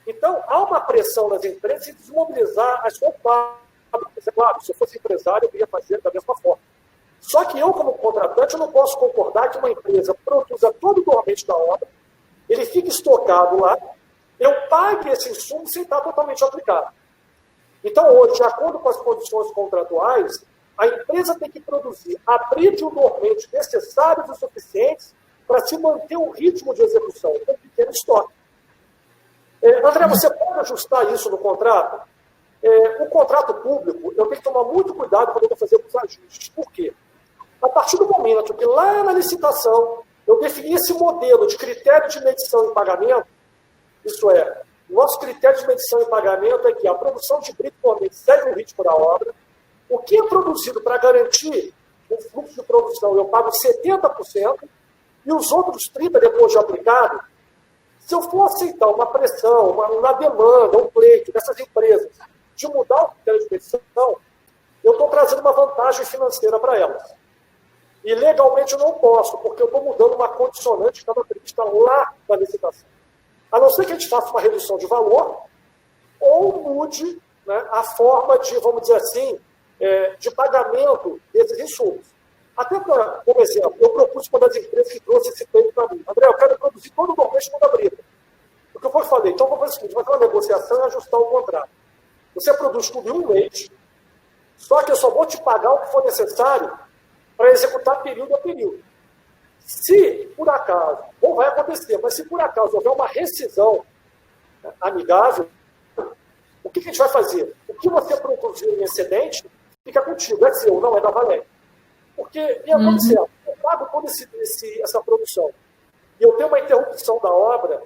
Então, há uma pressão nas empresas de desmobilizar as suas fábricas. É claro, se eu fosse empresário, eu ia fazer da mesma forma. Só que eu, como contratante, eu não posso concordar que uma empresa produza todo o dormente da obra, ele fique estocado lá, eu pague esse insumo sem estar totalmente aplicado. Então, hoje, de acordo com as condições contratuais, a empresa tem que produzir a brita e o dormente necessários e suficientes para se manter o ritmo de execução, com pequeno estoque. André, você pode ajustar isso no contrato? O contrato público, eu tenho que tomar muito cuidado para poder fazer os ajustes. Por quê? A partir do momento que lá na licitação eu defini esse modelo de critério de medição e pagamento, isso é, o nosso critério de medição e pagamento é que a produção de brita e dormente segue o ritmo da obra, o que é produzido para garantir o fluxo de produção eu pago 70%, e os outros 30% depois de aplicado, se eu for aceitar uma pressão, uma demanda, um pleito dessas empresas de mudar o critério de medição, eu estou trazendo uma vantagem financeira para elas. E legalmente eu não posso, porque eu estou mudando uma condicionante que estava prevista lá na licitação. A não ser que a gente faça uma redução de valor ou mude, né, a forma de, vamos dizer assim, de pagamento desses insumos. Até como exemplo, eu propus para uma das empresas que trouxe esse pleito para mim. André, eu quero produzir todo o dormente da brita. O que eu falei, então vamos fazer o seguinte, vai ter uma negociação e ajustar o contrato. Você produz tudo em um mês, só que eu só vou te pagar o que for necessário para executar período a período. Se, por acaso, não vai acontecer, mas se por acaso houver uma rescisão, né, amigável, o que a gente vai fazer? O que você produziu em excedente fica contigo, é seu, não é da Valec. Porque, e acontecer, eu pago toda essa produção, e eu tenho uma interrupção da obra,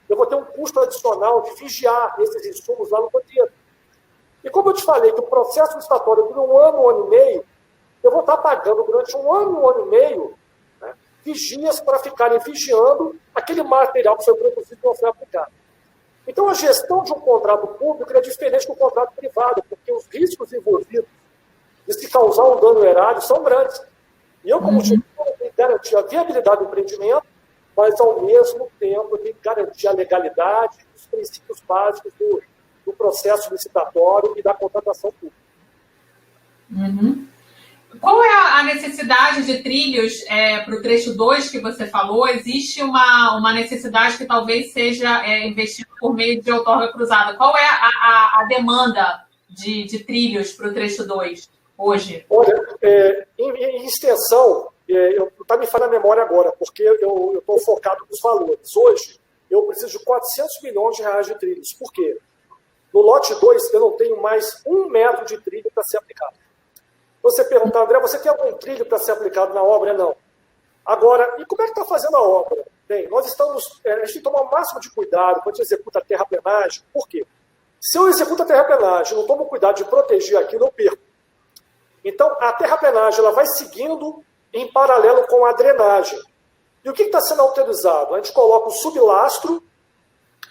eu vou ter um custo adicional de vigiar esses insumos lá no canteiro. E como eu te falei que o processo licitatório dura 1 ano, 1 ano e meio, eu vou estar pagando durante 1 ano e meio, né, vigias para ficarem vigiando aquele material que foi produzido e não foi aplicado. Então, a gestão de um contrato público é diferente do contrato privado, porque os riscos envolvidos de se causar um dano erário são grandes. E eu, como gestor, tenho que garantir a viabilidade do empreendimento, mas, ao mesmo tempo, eu tenho que garantir a legalidade, os princípios básicos do processo licitatório e da contratação pública. Qual é a necessidade de trilhos para o trecho 2 que você falou? Existe uma necessidade que talvez seja investida por meio de outorga cruzada. Qual é a demanda de trilhos para o trecho 2 hoje? Olha, em extensão, está me falando a memória agora, porque eu estou focado nos valores. Hoje, eu preciso de 400 milhões de reais de trilhos. Por quê? No lote 2, eu não tenho mais 1 metro de trilho para ser aplicado. Você pergunta, André, você tem algum trilho para ser aplicado na obra? Não. Agora, e como é que está fazendo a obra? Bem, a gente tem que tomar o máximo de cuidado quando a gente executa a terraplenagem. Por quê? Se eu executo a terraplenagem e não tomo cuidado de proteger aquilo, eu perco. Então, a terraplenagem ela vai seguindo em paralelo com a drenagem. E o que está sendo autorizado? A gente coloca o sublastro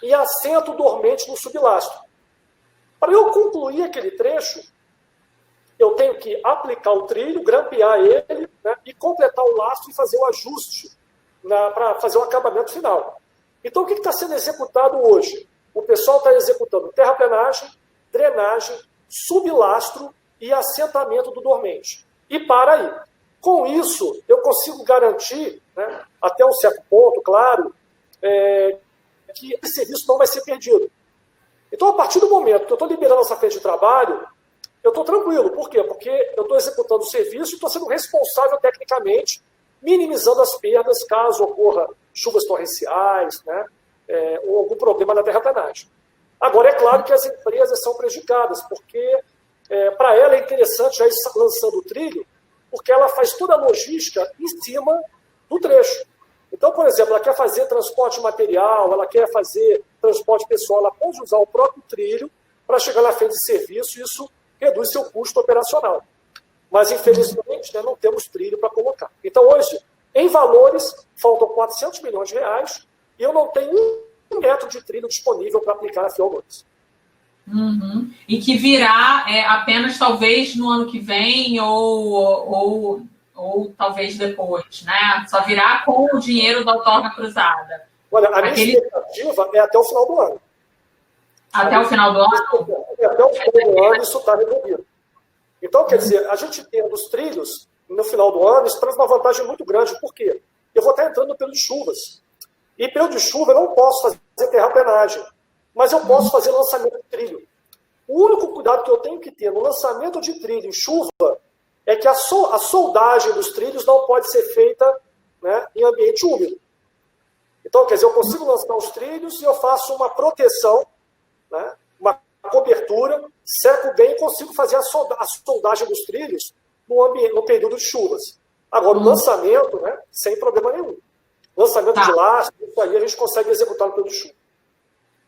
e assenta o dormente no sublastro. Para eu concluir aquele trecho, eu tenho que aplicar o trilho, grampear ele, né, e completar o lastro e fazer o ajuste para fazer o acabamento final. Então, o que está sendo executado hoje? O pessoal está executando terraplenagem, drenagem, sublastro e assentamento do dormente. E para aí. Com isso, eu consigo garantir, né, até um certo ponto, claro, que esse serviço não vai ser perdido. Então, a partir do momento que eu estou liberando essa frente de trabalho, eu estou tranquilo. Por quê? Porque eu estou executando o serviço e estou sendo responsável tecnicamente, minimizando as perdas caso ocorra chuvas torrenciais, né, ou algum problema na terraplenagem. Agora, é claro que as empresas são prejudicadas, porque para ela é interessante já ir lançando o trilho, porque ela faz toda a logística em cima do trecho. Então, por exemplo, ela quer fazer transporte de material, ela quer fazer transporte pessoal, ela pode usar o próprio trilho para chegar na frente de serviço, e isso reduz seu custo operacional. Mas, infelizmente, né, não temos trilho para colocar. Então, hoje, em valores, faltam 400 milhões de reais e eu não tenho um metro de trilho disponível para aplicar a FIOL 2. Uhum. E que virá apenas talvez no ano que vem ou talvez depois, né? Só virá com o dinheiro da outorga cruzada. Olha, a minha expectativa é até o final do ano. Até o final do ano? Até o final do ano isso está resolvido. Então, quer dizer, a gente tendo os trilhos no final do ano, isso traz uma vantagem muito grande. Por quê? Eu vou estar entrando no período de chuvas. E período de chuva eu não posso fazer terraplenagem, mas eu posso fazer lançamento de trilho. O único cuidado que eu tenho que ter no lançamento de trilho em chuva é que a soldagem dos trilhos não pode ser feita, né, em ambiente úmido. Então, quer dizer, eu consigo lançar os trilhos e eu faço uma proteção, né, uma cobertura, seco bem e consigo fazer a soldagem dos trilhos no período de chuvas. Agora, o lançamento, né, sem problema nenhum. Lançamento de lastro, isso aí a gente consegue executar no período de chuva.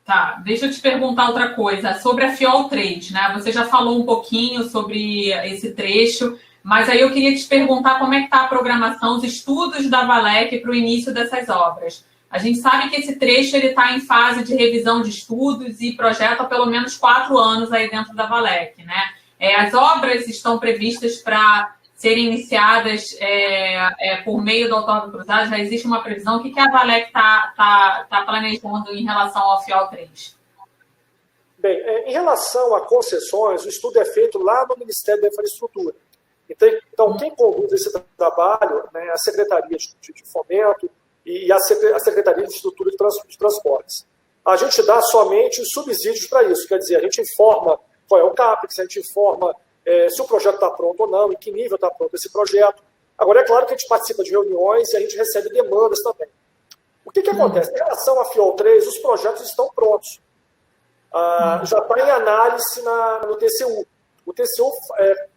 Tá, deixa eu te perguntar outra coisa, sobre a FIOL 3, né? Você já falou um pouquinho sobre esse trecho, mas aí eu queria te perguntar como é que está a programação, os estudos da Valec para o início dessas obras. A gente sabe que esse trecho está em fase de revisão de estudos e projeto há pelo menos 4 anos aí dentro da Valec, né? As obras estão previstas para serem iniciadas por meio da outorga cruzada, já existe uma previsão. O que a Valec está planejando em relação ao FIOL 3? Bem, em relação a concessões, o estudo é feito lá no Ministério da Infraestrutura. Então quem conduz esse trabalho, né, é a Secretaria de Fomento e a Secretaria de Estrutura de Transportes. A gente dá somente os subsídios para isso, quer dizer, a gente informa qual é o CAPEX, a gente informa se o projeto está pronto ou não, em que nível está pronto esse projeto. Agora, é claro que a gente participa de reuniões e a gente recebe demandas também. O que acontece? Em relação à FIOL 3, os projetos estão prontos. Já está em análise no TCU. O TCU,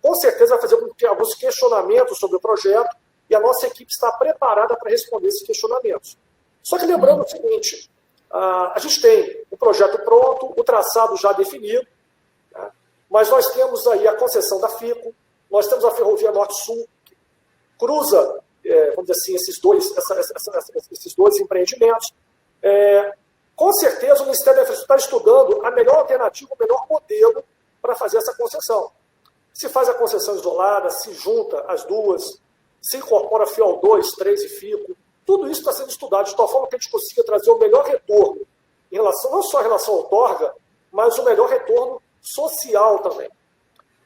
com certeza, vai fazer alguns questionamentos sobre o projeto e a nossa equipe está preparada para responder esses questionamentos. Só que lembrando o seguinte, a gente tem o projeto pronto, o traçado já definido, mas nós temos aí a concessão da FICO, nós temos a Ferrovia Norte-Sul, que cruza, vamos dizer assim, esses dois empreendimentos. Com certeza o Ministério da Infraestrutura está estudando a melhor alternativa, o melhor modelo para fazer essa concessão. Se faz a concessão isolada, se junta as duas, se incorpora FIOL 2, 3 e FICO, tudo isso está sendo estudado de tal forma que a gente consiga trazer o melhor retorno, em relação, não só em relação à outorga, mas o melhor retorno social também.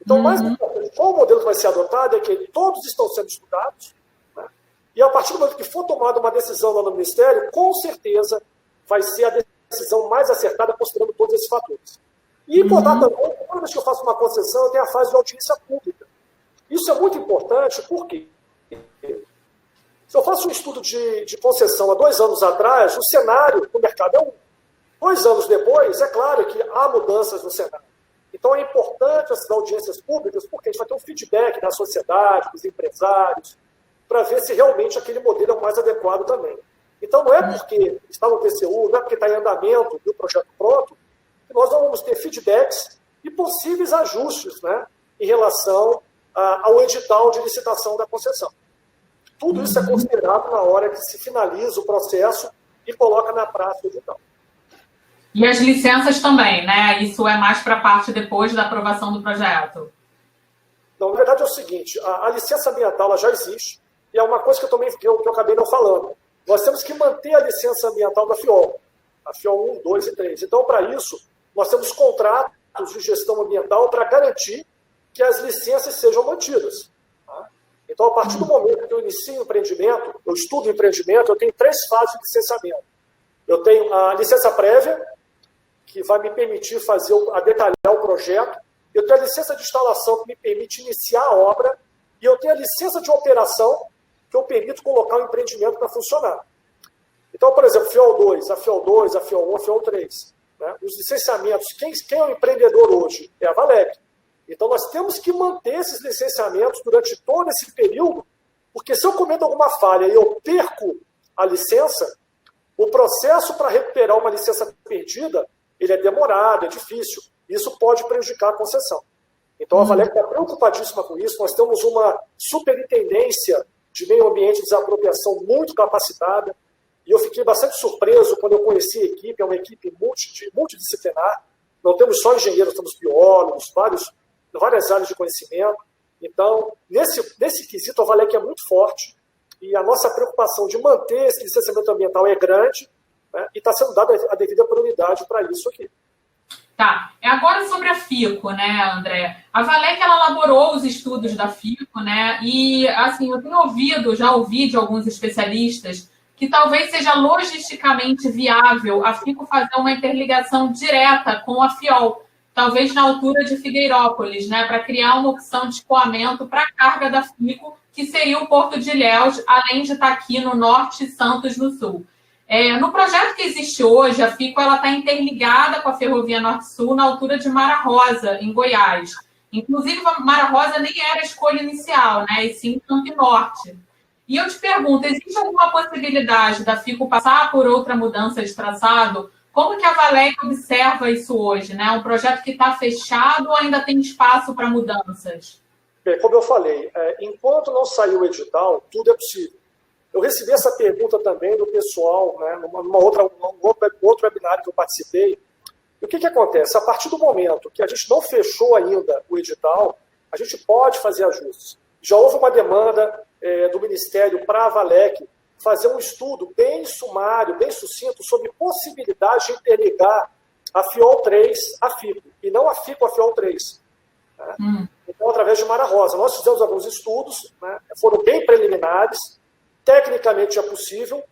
Então, mais importante, qual o modelo que vai ser adotado é que todos estão sendo estudados, né? E a partir do momento que for tomada uma decisão lá no Ministério, com certeza vai ser a decisão mais acertada, considerando todos esses fatores. E importante também, toda vez que eu faço uma concessão, eu tenho a fase de audiência pública. Isso é muito importante, porque se eu faço um estudo de concessão há 2 anos atrás, o cenário do mercado é um. 2 anos depois, é claro que há mudanças no cenário. Então, é importante essas audiências públicas, porque a gente vai ter um feedback da sociedade, dos empresários, para ver se realmente aquele modelo é o mais adequado também. Então, não é porque está no TCU, não é porque está em andamento e o projeto pronto, que nós não vamos ter feedbacks e possíveis ajustes, né, em relação ao edital de licitação da concessão. Tudo isso é considerado na hora que se finaliza o processo e coloca na prática o edital. E as licenças também, né? Isso é mais para a parte depois da aprovação do projeto? Não, na verdade é o seguinte, a licença ambiental ela já existe, e é uma coisa que eu acabei não falando. Nós temos que manter a licença ambiental da FIOL, a FIOL 1, 2 e 3. Então, para isso, nós temos contratos de gestão ambiental para garantir que as licenças sejam mantidas. Tá? Então, a partir do momento que eu inicio o empreendimento, eu estudo o empreendimento, eu tenho 3 fases de licenciamento. Eu tenho a licença prévia, que vai me permitir detalhar o projeto. Eu tenho a licença de instalação, que me permite iniciar a obra. E eu tenho a licença de operação, que eu permito colocar o empreendimento para funcionar. Então, por exemplo, FIOL 2, a FIOL 2, a FIOL 1, a FIOL 3. Né? Os licenciamentos, quem é o empreendedor hoje? É a Valec. Então, nós temos que manter esses licenciamentos durante todo esse período, porque se eu cometo alguma falha e eu perco a licença, o processo para recuperar uma licença perdida, ele é demorado, é difícil. Isso pode prejudicar a concessão. Então, a Valec está preocupadíssima com isso. Nós temos uma superintendência de meio ambiente e desapropriação muito capacitada. E eu fiquei bastante surpreso quando eu conheci a equipe. É uma equipe multidisciplinar. Não temos só engenheiros, temos biólogos, várias áreas de conhecimento. Então, nesse quesito, a Valec é muito forte. E a nossa preocupação de manter esse licenciamento ambiental é grande, né, e está sendo dada a devida prioridade para isso aqui. Tá. Agora sobre a FICO, né, André? A Valec, ela elaborou os estudos da FICO, né? E, assim, eu tenho já ouvi de alguns especialistas que talvez seja logisticamente viável a FICO fazer uma interligação direta com a FIOL, talvez na altura de Figueirópolis, né, para criar uma opção de escoamento para a carga da FICO, que seria o Porto de Ilhéus, além de estar aqui no norte e Santos no sul. No projeto que existe hoje, a FICO está interligada com a Ferrovia Norte-Sul na altura de Mara Rosa, em Goiás. Inclusive, Mara Rosa nem era a escolha inicial, né, e sim Campo Norte. E eu te pergunto, existe alguma possibilidade da FICO passar por outra mudança de traçado? Como que a Valec observa isso hoje? Né? Um projeto que está fechado ou ainda tem espaço para mudanças? Bem, como eu falei, enquanto não saiu o edital, tudo é possível. Eu recebi essa pergunta também do pessoal, né, num outro webinar que eu participei. E o que acontece? A partir do momento que a gente não fechou ainda o edital, a gente pode fazer ajustes. Já houve uma demanda do Ministério para a Valec fazer um estudo bem sumário, bem sucinto, sobre possibilidade de interligar a FIOL 3 à FICO, e não a FICO à FIOL 3. Né? Então, através de Mara Rosa. Nós fizemos alguns estudos, né, foram bem preliminares, tecnicamente é possível,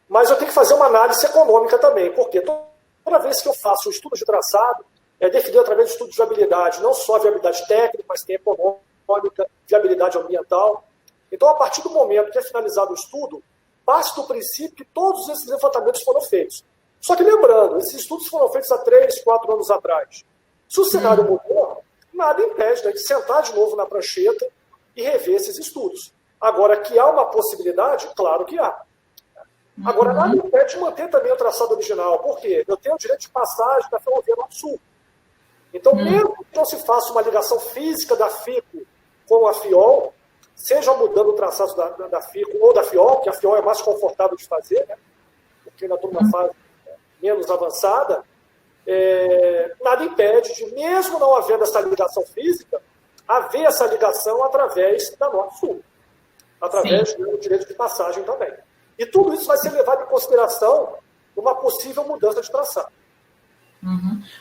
mas eu tenho que fazer uma análise econômica também, porque toda vez que eu faço um estudo de traçado, é definido através de estudo de viabilidade, não só viabilidade técnica, mas tem econômica, viabilidade ambiental. Então, a partir do momento que é finalizado o estudo, parte do princípio que todos esses levantamentos foram feitos. Só que lembrando, esses estudos foram feitos há 3, 4 anos atrás. Se o cenário mudou, nada impede, né, de sentar de novo na prancheta e rever esses estudos. Agora, que há uma possibilidade, claro que há. Agora, nada impede de manter também o traçado original. Por quê? Eu tenho o direito de passagem da Ferrovia Norte-Sul. Então, mesmo que não se faça uma ligação física da FICO com a FIOL, seja mudando o traçado da FICO ou da FIOL, que a FIOL é mais confortável de fazer, né? Porque ainda estou numa fase menos avançada, nada impede de, mesmo não havendo essa ligação física, haver essa ligação através da Norte-Sul. Através do direito de passagem também. E tudo isso vai ser levado em consideração numa possível mudança de traçado.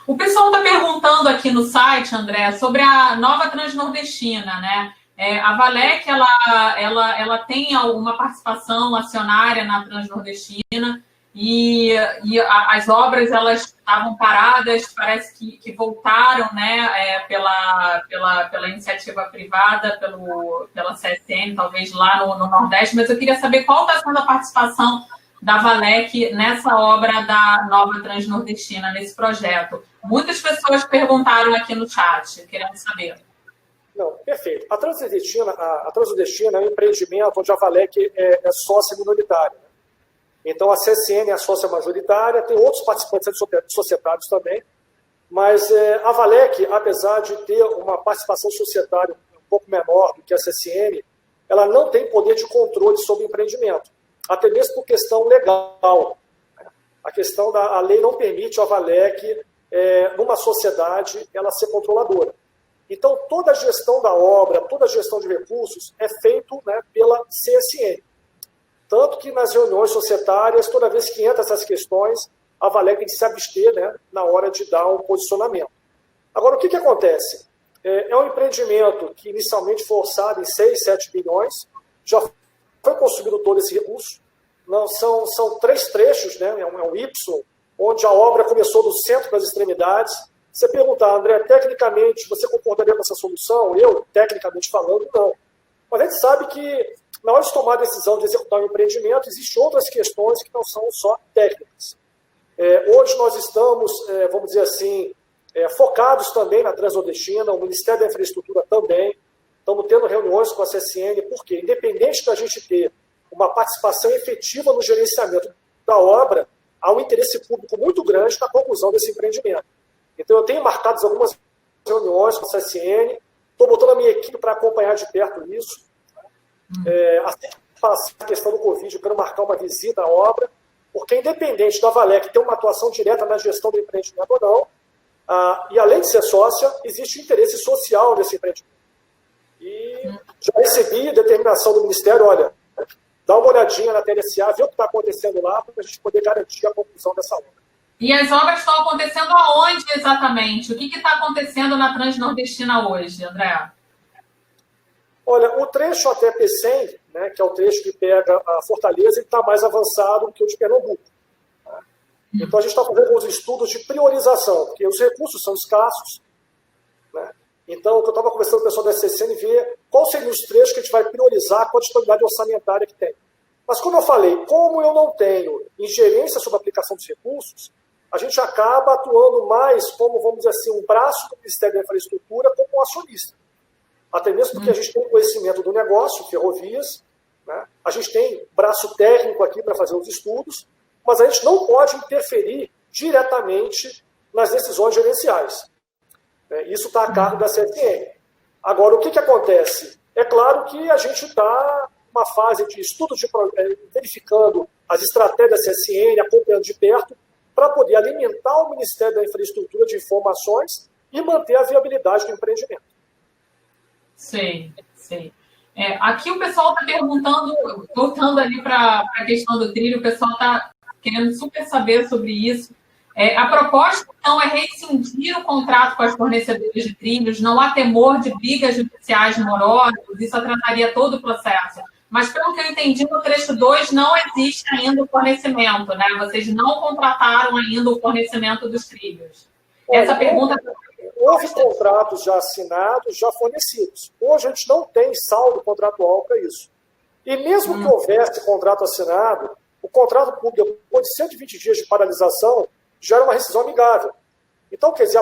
O pessoal está perguntando aqui no site, André, sobre a nova Transnordestina, né? A Valec, ela tem alguma participação acionária na Transnordestina e as obras, elas estavam paradas, parece que voltaram, né, pela iniciativa privada, pela CSN, talvez lá no Nordeste, mas eu queria saber qual está sendo a participação da Valec nessa obra da nova Transnordestina, nesse projeto. Muitas pessoas perguntaram aqui no chat, querendo saber. Não, perfeito. A Transnordestina é um empreendimento onde a Valec é sócia minoritária. Né? Então, a CSN é a sócia majoritária, tem outros participantes societários também, mas a Valec, apesar de ter uma participação societária um pouco menor do que a CSN, ela não tem poder de controle sobre o empreendimento, até mesmo por questão legal. A questão da lei não permite a Valec, numa sociedade, ela ser controladora. Então, toda a gestão da obra, toda a gestão de recursos é feito, né, pela CSN. Tanto que nas reuniões societárias, toda vez que entra essas questões, a Valec tem que se abster, né, na hora de dar um posicionamento. Agora, o que acontece? É um empreendimento que inicialmente foi orçado em 6, 7 bilhões, já foi consumido todo esse recurso. Não, são 3 trechos, né, é um Y, onde a obra começou do centro para as extremidades. Você perguntar, André, tecnicamente, você concordaria com essa solução? Eu, tecnicamente falando, não. Mas a gente sabe que, na hora de tomar a decisão de executar um empreendimento, existem outras questões que não são só técnicas. Hoje nós estamos, vamos dizer assim, focados também na Transnordestina, o Ministério da Infraestrutura também. Estamos tendo reuniões com a CSN, porque, independente da gente ter uma participação efetiva no gerenciamento da obra, há um interesse público muito grande na conclusão desse empreendimento. Então, eu tenho marcado algumas reuniões com a CSN, estou botando a minha equipe para acompanhar de perto isso. Assim que passar a questão do Covid, eu quero marcar uma visita à obra, porque, independente da Valec ter uma atuação direta na gestão do empreendimento ou não, e além de ser sócia, existe interesse social nesse empreendimento. E já recebi determinação do Ministério, olha, dá uma olhadinha na TLSA, vê o que está acontecendo lá, para a gente poder garantir a conclusão dessa obra. E as obras estão acontecendo aonde exatamente? O que está acontecendo na Transnordestina hoje, André? Olha, o trecho até Pecém, né, que é o trecho que pega a Fortaleza, ele está mais avançado que o de Pernambuco. Então, a gente está fazendo alguns estudos de priorização, porque os recursos são escassos. Né? Então, o que eu estava conversando com o pessoal da SCN, ver quais seriam os trechos que a gente vai priorizar com a disponibilidade orçamentária que tem. Mas, como eu falei, como eu não tenho ingerência sobre a aplicação dos recursos, a gente acaba atuando mais como, vamos dizer assim, um braço do Ministério da Infraestrutura como um acionista. Até mesmo porque a gente tem conhecimento do negócio, ferrovias, né? A gente tem braço técnico aqui para fazer os estudos, mas a gente não pode interferir diretamente nas decisões gerenciais. Isso está a cargo da CSN. Agora, o que acontece? É claro que a gente está numa fase de estudo, verificando as estratégias da CSN, acompanhando de perto, para poder alimentar o Ministério da Infraestrutura de informações e manter a viabilidade do empreendimento. Sim. Aqui o pessoal está perguntando, voltando ali para a questão do trilho, o pessoal está querendo super saber sobre isso. A proposta, então, é rescindir o contrato com as fornecedoras de trilhos, não há temor de brigas judiciais morosas, isso atrasaria todo o processo. Mas, pelo que eu entendi, no trecho 2 não existe ainda o fornecimento, né? Vocês não contrataram ainda o fornecimento dos trilhos. Essa pergunta... Houve contratos já assinados, já fornecidos. Hoje a gente não tem saldo contratual para isso. E mesmo que houvesse contrato assinado, o contrato público, depois de 120 dias de paralisação, gera uma rescisão amigável. Então, quer dizer,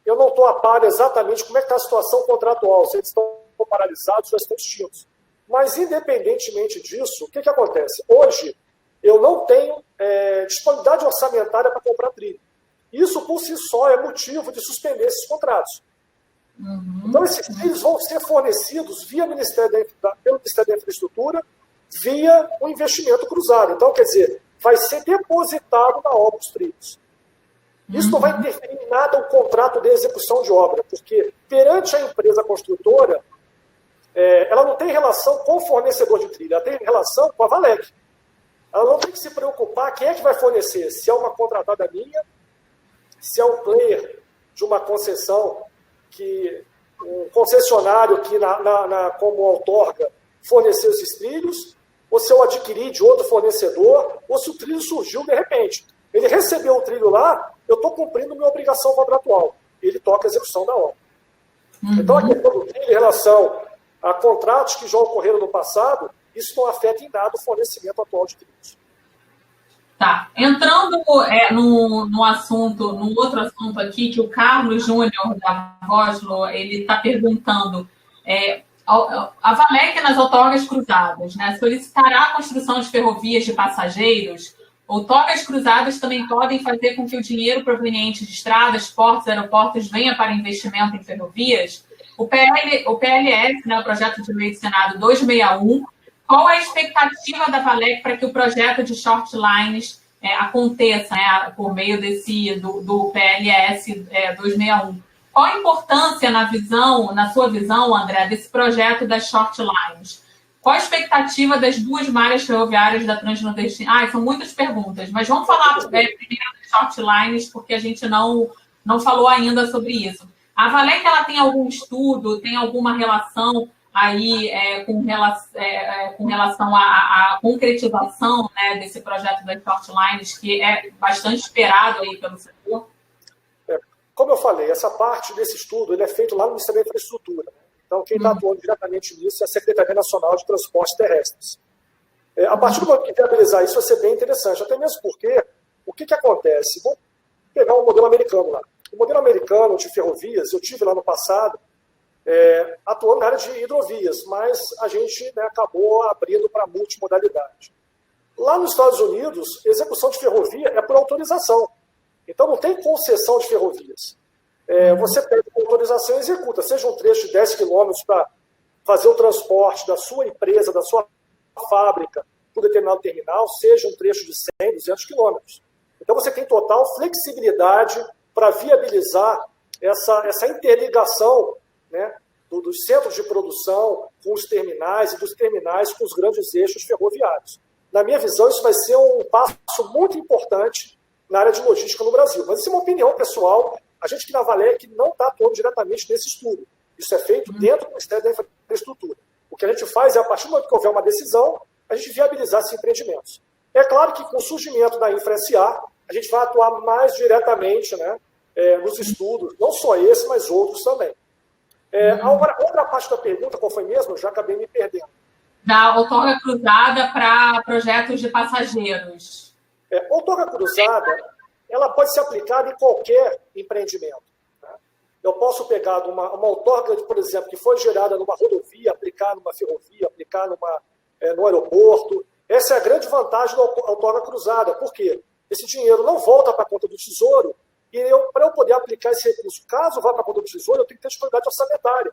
eu não estou a par exatamente como é que está a situação contratual, se eles estão paralisados ou estão extintos. Mas, independentemente disso, o que acontece? Hoje, eu não tenho disponibilidade orçamentária para comprar trilho. Isso, por si só, é motivo de suspender esses contratos. Então, esses trilhos vão ser fornecidos pelo Ministério da Infraestrutura, via um investimento cruzado. Então, quer dizer, vai ser depositado na obra dos trilhos. Isso não vai interferir em nada o contrato de execução de obra, porque, perante a empresa construtora, ela não tem relação com o fornecedor de trilho, ela tem relação com a Valec. Ela não tem que se preocupar quem é que vai fornecer, se é uma contratada minha, se é um player de uma concessão, um concessionário que, como outorga, forneceu esses trilhos, ou se eu adquiri de outro fornecedor, ou se o trilho surgiu de repente. Ele recebeu o trilho lá, eu estou cumprindo minha obrigação contratual. Ele toca a execução da obra. Então, a questão do trilho em relação a contratos que já ocorreram no passado, isso não afeta em nada o fornecimento atual de trilhos. Tá. Entrando no outro assunto aqui, que o Carlos Júnior da Voslo, ele está perguntando, A Valec, nas outorgas cruzadas, né, solicitará a construção de ferrovias de passageiros. Outorgas cruzadas também podem fazer com que o dinheiro proveniente de estradas, portos, aeroportos venha para investimento em ferrovias. O PLS, né, o Projeto de Lei do Senado 261, qual a expectativa da Valec para que o projeto de short lines aconteça, né, por meio do PLS 261? Qual a importância na sua visão, André, desse projeto das short lines? Qual a expectativa das duas malhas ferroviárias da Transnordestina? São muitas perguntas, mas vamos falar primeiro das short lines, porque a gente não falou ainda sobre isso. A Valec, ela tem algum estudo, tem alguma relação aí com relação à concretização, né, desse projeto das short lines, que é bastante esperado aí pelo setor? Como eu falei, essa parte desse estudo ele é feito lá no Ministério da Infraestrutura. Então, quem está atuando diretamente nisso é a Secretaria Nacional de Transportes Terrestres. A partir do momento que viabilizar isso vai ser bem interessante, até mesmo porque o que acontece? Vamos pegar um modelo americano lá. O modelo americano de ferrovias, eu tive lá no passado, atuando na área de hidrovias, mas a gente acabou abrindo para multimodalidade. Lá nos Estados Unidos, execução de ferrovia é por autorização. Então, não tem concessão de ferrovias. Você pede autorização e executa, seja um trecho de 10 quilômetros para fazer o transporte da sua empresa, da sua fábrica, para um determinado terminal, seja um trecho de 100, 200 quilômetros. Então, você tem total flexibilidade para viabilizar essa interligação, né, dos centros de produção com os terminais e dos terminais com os grandes eixos ferroviários. Na minha visão, isso vai ser um passo muito importante na área de logística no Brasil. Mas isso é uma opinião pessoal. A gente que na Valec não está atuando diretamente nesse estudo. Isso é feito dentro do Ministério da Infraestrutura. O que a gente faz é, a partir do momento que houver uma decisão, a gente viabilizar esses empreendimentos. É claro que com o surgimento da Infra SA, a gente vai atuar mais diretamente, né, nos estudos, não só esse, mas outros também. Agora, outra parte da pergunta, qual foi mesmo? Eu já acabei me perdendo. Da outorga cruzada para projetos de passageiros. Outorga cruzada, ela pode ser aplicada em qualquer empreendimento. Né? Eu posso pegar uma outorga, por exemplo, que foi gerada numa rodovia, aplicar numa ferrovia, aplicar no aeroporto. Essa é a grande vantagem da outorga cruzada. Por quê? Esse dinheiro não volta para a conta do Tesouro e para eu poder aplicar esse recurso, caso vá para a conta do Tesouro, eu tenho que ter disponibilidade orçamentária.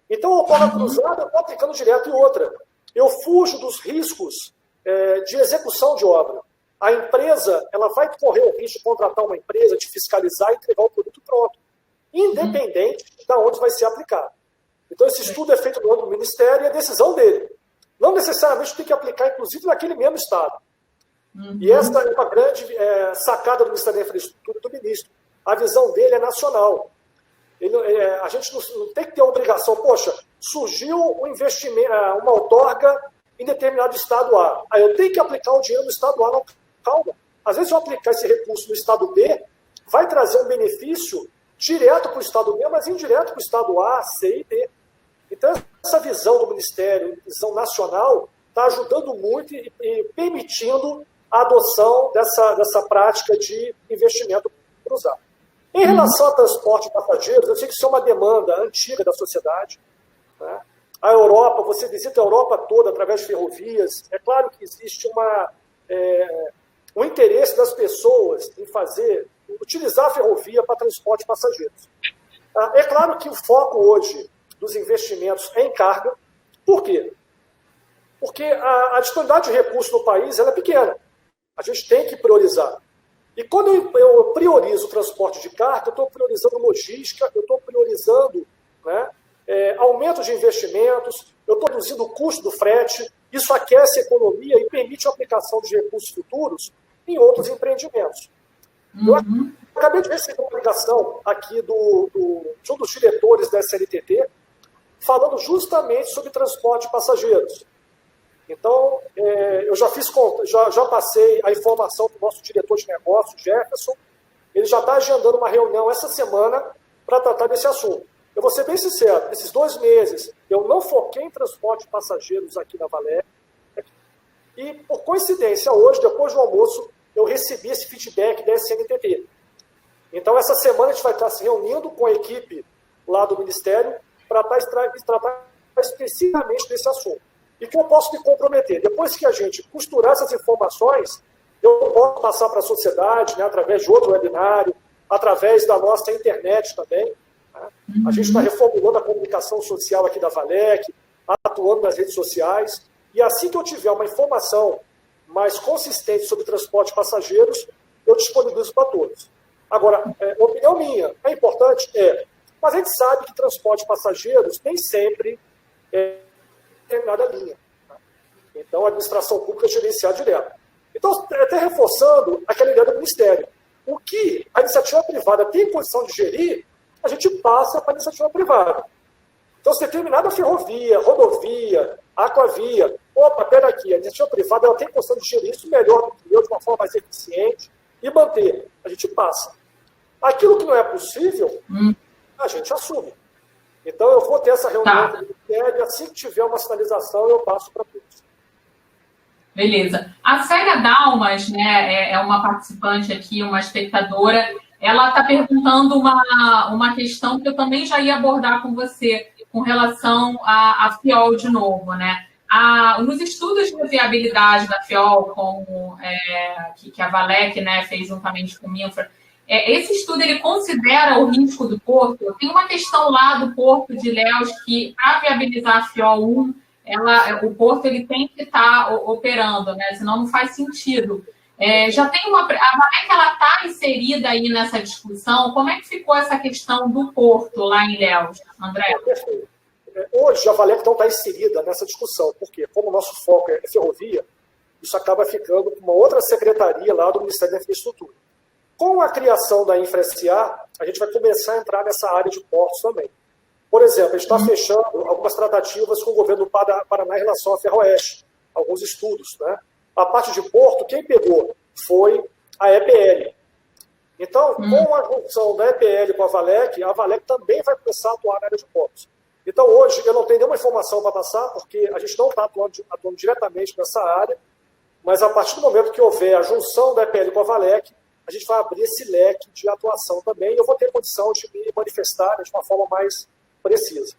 Então, a outorga cruzada, eu estou aplicando direto em outra. Eu fujo dos riscos de execução de obra. A empresa ela vai correr o risco de contratar uma empresa, de fiscalizar e entregar o produto pronto, independente de onde vai ser aplicado. Então, esse estudo é feito no âmbito do Ministério e a decisão dele. Não necessariamente tem que aplicar, inclusive, naquele mesmo Estado. E essa é uma grande sacada do Ministério da Infraestrutura e do ministro. A visão dele é nacional. A gente não tem que ter a obrigação, poxa, surgiu um investimento, uma outorga em determinado Estado A. Aí eu tenho que aplicar o dinheiro no Estado A. Não, calma. Às vezes, eu aplicar esse recurso no Estado B, vai trazer um benefício direto para o Estado B, mas indireto para o Estado A, C e D. Então, essa visão do Ministério, visão nacional, está ajudando muito e permitindo a adoção dessa prática de investimento cruzado. Em relação ao transporte de passageiros, eu sei que isso é uma demanda antiga da sociedade. Né? A Europa, você visita a Europa toda através de ferrovias. É claro que existe um interesse das pessoas em utilizar a ferrovia para transporte de passageiros. É claro que o foco hoje dos investimentos é em carga. Por quê? Porque a disponibilidade de recursos no país ela é pequena. A gente tem que priorizar. E quando eu priorizo o transporte de carga, eu estou priorizando logística, eu estou priorizando, né, aumento de investimentos, eu estou reduzindo o custo do frete, isso aquece a economia e permite a aplicação de recursos futuros em outros empreendimentos. Eu acabei de receber uma ligação aqui de um dos diretores da SNTT, falando justamente sobre transporte de passageiros. Então, eu já passei a informação para o nosso diretor de negócios, Jefferson. Ele já está agendando uma reunião essa semana para tratar desse assunto. Eu vou ser bem sincero, nesses 2 meses, eu não foquei em transporte de passageiros aqui na Valec. E, por coincidência, hoje, depois do almoço, eu recebi esse feedback da SNTT. Então, essa semana, a gente vai estar se reunindo com a equipe lá do Ministério para tratar especificamente desse assunto. E que eu posso me comprometer. Depois que a gente costurar essas informações, eu posso passar para a sociedade, né, através de outro webinário, através da nossa internet também. Né? A gente está reformulando a comunicação social aqui da Valec, atuando nas redes sociais. E assim que eu tiver uma informação mais consistente sobre transporte de passageiros, eu disponibilizo para todos. Agora, opinião minha, é importante? Mas a gente sabe que transporte de passageiros nem sempre é determinada linha. Tá? Então, a administração pública gerenciar direto. Então, até reforçando aquela ideia do Ministério. O que a iniciativa privada tem condição de gerir, a gente passa para a iniciativa privada. Então, se determinada ferrovia, rodovia, aquavia, pera aqui, a iniciativa privada ela tem condição de gerir isso melhor do que eu, de uma forma mais eficiente, e manter. A gente passa. Aquilo que não é possível, a gente assume. Então, eu vou ter essa reunião com o Ministério, e assim que tiver uma sinalização, eu passo para todos. Beleza. A Célia Dalmas, né, é uma participante aqui, uma espectadora, ela está perguntando uma questão que eu também já ia abordar com você, com relação à FIOL de novo, né? Nos estudos de viabilidade da FIOL, que a Valec, né, fez juntamente com o Minfra, esse estudo ele considera o risco do porto. Tem uma questão lá do porto de Ilhéus que, para viabilizar a FIOL 1, o porto ele tem que estar operando, né? Senão não faz sentido. Já tem a Valec ela está inserida aí nessa discussão. Como é que ficou essa questão do porto lá em Ilhéus, André? Perfeito. Hoje a Valec não está inserida nessa discussão, porque como o nosso foco é ferrovia, isso acaba ficando com uma outra secretaria lá do Ministério da Infraestrutura. Com a criação da InfraSA, a gente vai começar a entrar nessa área de portos também. Por exemplo, a gente está fechando algumas tratativas com o governo do Paraná em relação à Ferroeste, alguns estudos. Né? A parte de porto, quem pegou foi a EPL. Então, com a junção da EPL com a Valec também vai começar a atuar na área de portos. Então, hoje, eu não tenho nenhuma informação para passar, porque a gente não está atuando diretamente nessa área, mas a partir do momento que houver a junção da EPL com a Valec, a gente vai abrir esse leque de atuação também, e eu vou ter condição de me manifestar de uma forma mais precisa.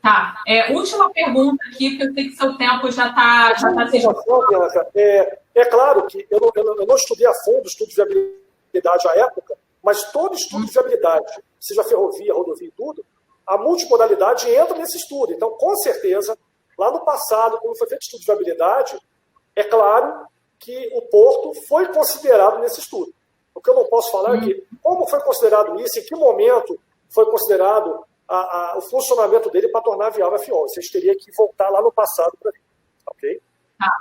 Tá. Última pergunta aqui, porque eu sei que seu tempo já está se esgotando. É claro que eu não estudei a fundo o estudo de viabilidade à época, mas todo estudo de viabilidade, seja ferrovia, rodovia e tudo, a multimodalidade entra nesse estudo. Então, com certeza, lá no passado, quando foi feito estudo de viabilidade, é claro que o porto foi considerado nesse estudo. O que eu não posso falar é que, como foi considerado isso, em que momento foi considerado o funcionamento dele para tornar viável a FIOL. Vocês teriam que voltar lá no passado para ver. Ok? Tá.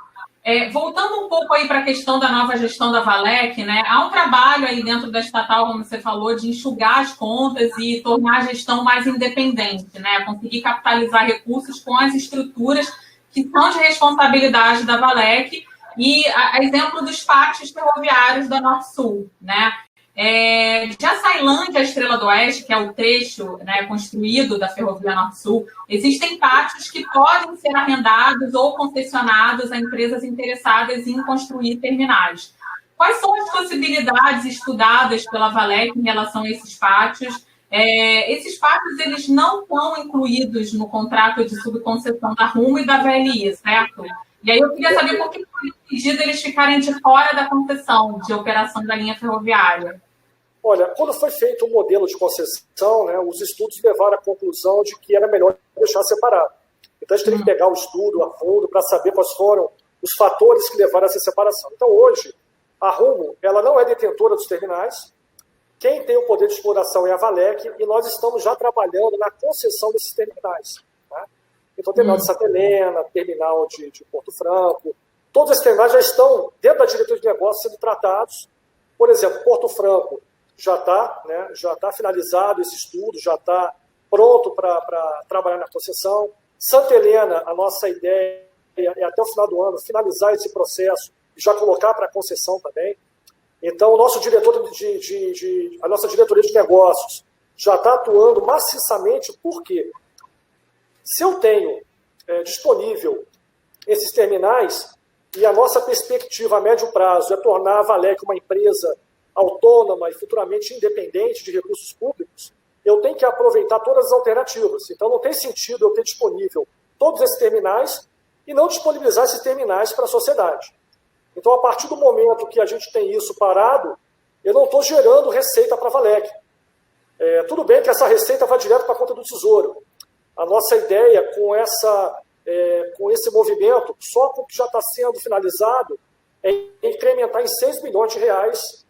Voltando um pouco aí para a questão da nova gestão da Valec, né? Há um trabalho aí dentro da estatal, como você falou, de enxugar as contas e tornar a gestão mais independente, né? Conseguir capitalizar recursos com as estruturas que são de responsabilidade da Valec e a exemplo dos pátios ferroviários da Norte-Sul, né? De Açailândia à Estrela do Oeste, que é o trecho, né, construído da Ferrovia Norte-Sul, existem pátios que podem ser arrendados ou concessionados a empresas interessadas em construir terminais. Quais são as possibilidades estudadas pela Valec em relação a esses pátios? Esses pátios eles não estão incluídos no contrato de subconcessão da Rumo e da VLI, certo? E aí eu queria saber por que foi decidido eles ficarem de fora da concessão de operação da linha ferroviária. Olha, quando foi feito o modelo de concessão, né, os estudos levaram à conclusão de que era melhor deixar separado. Então a gente tem que pegar o estudo a fundo para saber quais foram os fatores que levaram a essa separação. Então hoje, a Rumo ela não é detentora dos terminais, quem tem o poder de exploração é a Valec e nós estamos já trabalhando na concessão desses terminais. Tá? Então, terminal de Santa Helena, terminal de Porto Franco, todos esses terminais já estão dentro da diretoria de negócios sendo tratados. Por exemplo, Porto Franco já está finalizado esse estudo, já está pronto para trabalhar na concessão. Santa Helena, a nossa ideia é até o final do ano finalizar esse processo e já colocar para a concessão também. Então, o nosso diretor a nossa diretoria de negócios já está atuando maciçamente, por quê? Se eu tenho disponível esses terminais e a nossa perspectiva a médio prazo é tornar a Valec uma empresa autônoma e futuramente independente de recursos públicos, eu tenho que aproveitar todas as alternativas. Então, não tem sentido eu ter disponível todos esses terminais e não disponibilizar esses terminais para a sociedade. Então, a partir do momento que a gente tem isso parado, eu não estou gerando receita para a Valec. Tudo bem que essa receita vai direto para a conta do Tesouro. A nossa ideia com esse movimento, só com o que já está sendo finalizado, é incrementar em 6 milhões de reais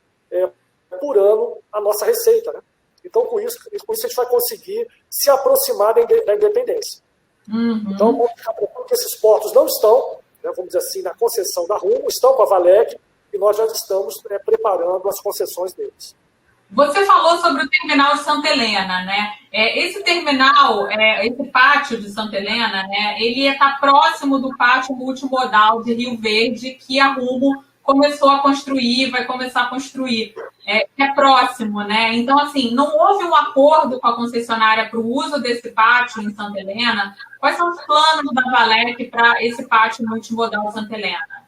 por ano a nossa receita, né? Então, com isso a gente vai conseguir se aproximar da independência. Uhum. Então, vamos ficar preocupado que esses portos não estão, né, vamos dizer assim, na concessão da Rumo, estão com a Valec, e nós já estamos preparando as concessões deles. Você falou sobre o terminal de Santa Helena, né? Esse terminal, esse pátio de Santa Helena, né, ele está próximo do pátio multimodal de Rio Verde, que a Rumo começou a construir, vai começar a construir. É próximo, né? Então, assim, não houve um acordo com a concessionária para o uso desse pátio em Santa Helena. Quais são os planos da Valec para esse pátio multimodal Santa Helena?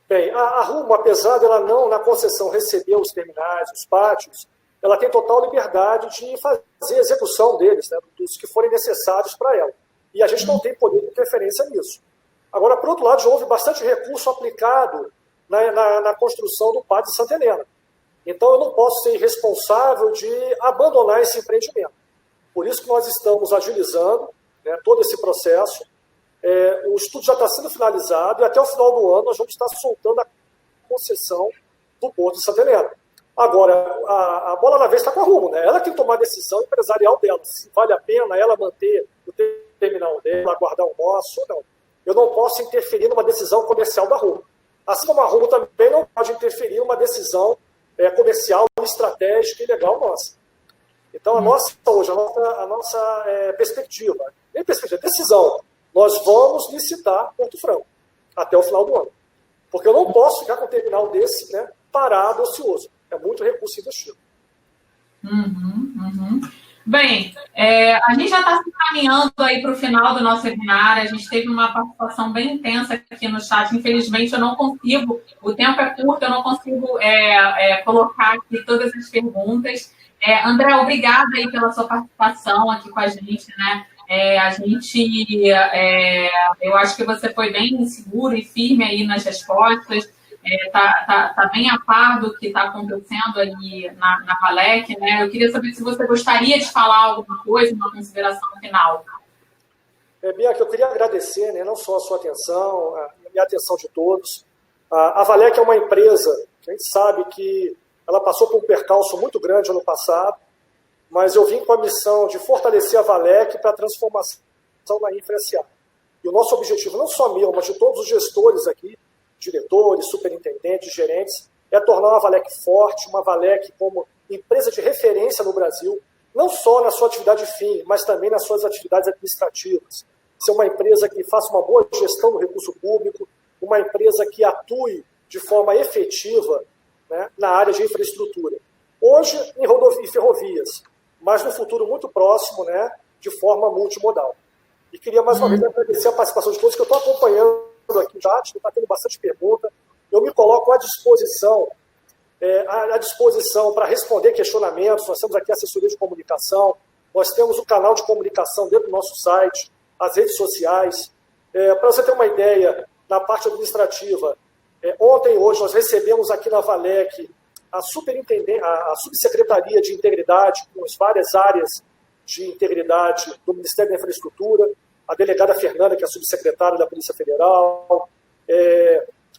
Bem, a Rumo, apesar dela não, na concessão, receber os terminais, os pátios, ela tem total liberdade de fazer a execução deles, né, dos que forem necessários para ela. E a gente não tem poder de interferência nisso. Agora, por outro lado, já houve bastante recurso aplicado na construção do pátio de Santa Helena. Então, eu não posso ser responsável de abandonar esse empreendimento. Por isso que nós estamos agilizando, né, todo esse processo. O estudo já está sendo finalizado e até o final do ano nós vamos estar soltando a concessão do Porto de Santa Helena. Agora, a bola na vez está com a Rumo, né? Ela tem que tomar a decisão empresarial dela, se vale a pena ela manter o terminal dela, guardar o nosso ou não. Eu não posso interferir numa decisão comercial da Rumo. Assim como a Rumo também não pode interferir numa decisão comercial, estratégica e legal nossa. Então, a nossa perspectiva, nem perspectiva, decisão, nós vamos licitar Porto Franco até o final do ano. Porque eu não posso ficar com um terminal desse, né, parado, ocioso. É muito recurso investido. Bem, a gente já está se encaminhando aí para o final do nosso webinar. A gente teve uma participação bem intensa aqui no chat. Infelizmente, eu não consigo, o tempo é curto, eu não consigo colocar aqui todas as perguntas. André, obrigada aí pela sua participação aqui com a gente, né? Eu acho que você foi bem seguro e firme aí nas respostas. Tá bem a par do que está acontecendo aí na Valec, né? Eu queria saber se você gostaria de falar alguma coisa, uma consideração final. Bianca, eu queria agradecer, né, não só a sua atenção, e a atenção de todos. A Valec é uma empresa que a gente sabe que ela passou por um percalço muito grande ano passado, mas eu vim com a missão de fortalecer a Valec para a transformação na Infra SA. E o nosso objetivo, não só meu, mas de todos os gestores aqui, diretores, superintendentes, gerentes, é tornar a Valec forte, uma Valec como empresa de referência no Brasil, não só na sua atividade fim, mas também nas suas atividades administrativas. Ser uma empresa que faça uma boa gestão do recurso público, uma empresa que atue de forma efetiva, né, na área de infraestrutura. Hoje, em rodovias e ferrovias, mas no futuro muito próximo, né, de forma multimodal. E queria mais uma vez agradecer a participação de todos, que eu estou acompanhando aqui no chat, que está tendo bastante pergunta. Eu me coloco à disposição para responder questionamentos. Nós temos aqui a assessoria de comunicação, nós temos o canal de comunicação dentro do nosso site, as redes sociais. Para você ter uma ideia, na parte administrativa, ontem e hoje nós recebemos aqui na Valec a subsecretaria de integridade, com as várias áreas de integridade do Ministério da Infraestrutura, a delegada Fernanda, que é a subsecretária da Polícia Federal,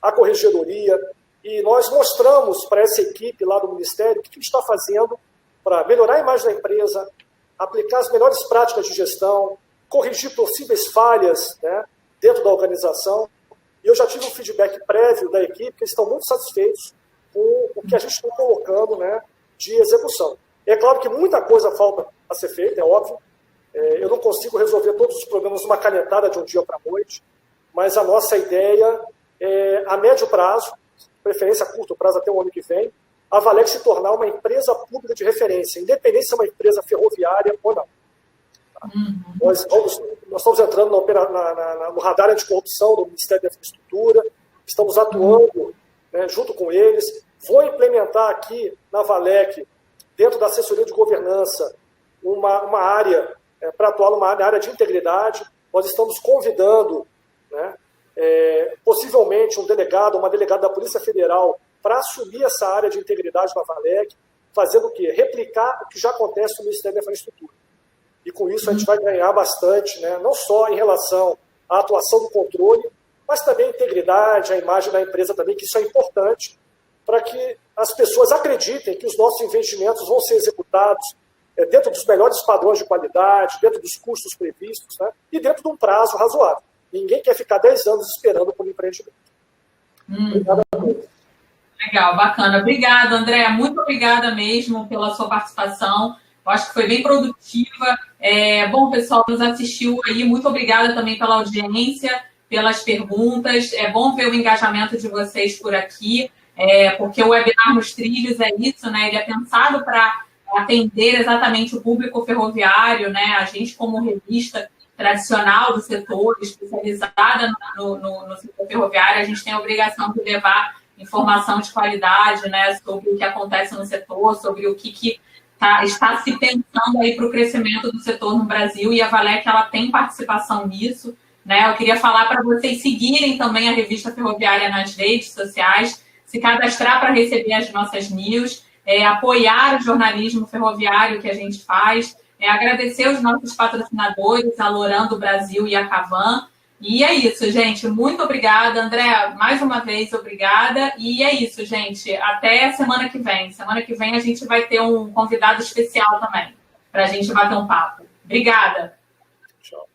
a Corregedoria, e nós mostramos para essa equipe lá do Ministério o que a gente está fazendo para melhorar a imagem da empresa, aplicar as melhores práticas de gestão, corrigir possíveis falhas, né, dentro da organização. E eu já tive um feedback prévio da equipe, que eles estão muito satisfeitos com o que a gente está colocando, né, de execução. É claro que muita coisa falta a ser feita, é óbvio. Eu não consigo resolver todos os problemas numa canetada de um dia para a noite, mas a nossa ideia é, a médio prazo, preferência a curto prazo até o ano que vem, a Valec se tornar uma empresa pública de referência, independente se é uma empresa ferroviária ou não. Nós estamos entrando no radar anticorrupção do Ministério da Infraestrutura, estamos atuando, né, junto com eles. Vou implementar aqui na Valec, dentro da assessoria de governança, uma área para atuar numa área de integridade. Nós estamos convidando, né, possivelmente um delegado, uma delegada da Polícia Federal para assumir essa área de integridade da Valec, fazendo o quê? Replicar o que já acontece no Ministério da Infraestrutura. E com isso a gente vai ganhar bastante, né, não só em relação à atuação do controle, mas também a integridade, a imagem da empresa também, que isso é importante para que as pessoas acreditem que os nossos investimentos vão ser executados dentro dos melhores padrões de qualidade, dentro dos custos previstos, né, e dentro de um prazo razoável. Ninguém quer ficar 10 anos esperando por um empreendimento. Obrigado a todos. Legal, bacana. Obrigada, André. Muito obrigada mesmo pela sua participação. Eu acho que foi bem produtiva. Bom, pessoal, nos assistiu aí. Muito obrigada também pela audiência, pelas perguntas. É bom ver o engajamento de vocês por aqui, porque o webinar nos trilhos é isso, né? Ele é pensado para atender exatamente o público ferroviário, né? A gente, como revista tradicional do setor, especializada no setor ferroviário, a gente tem a obrigação de levar informação de qualidade, né, sobre o que acontece no setor, sobre o que está se pensando aí para o crescimento do setor no Brasil, e a Valec, ela tem participação nisso, né? Eu queria falar para vocês seguirem também a Revista Ferroviária nas redes sociais, se cadastrar para receber as nossas news, apoiar o jornalismo ferroviário que a gente faz, agradecer os nossos patrocinadores, a Lorando Brasil e a Cavan. E é isso, gente. Muito obrigada, André. Mais uma vez, obrigada. E é isso, gente. Até semana que vem. Semana que vem a gente vai ter um convidado especial também, para a gente bater um papo. Obrigada. Tchau.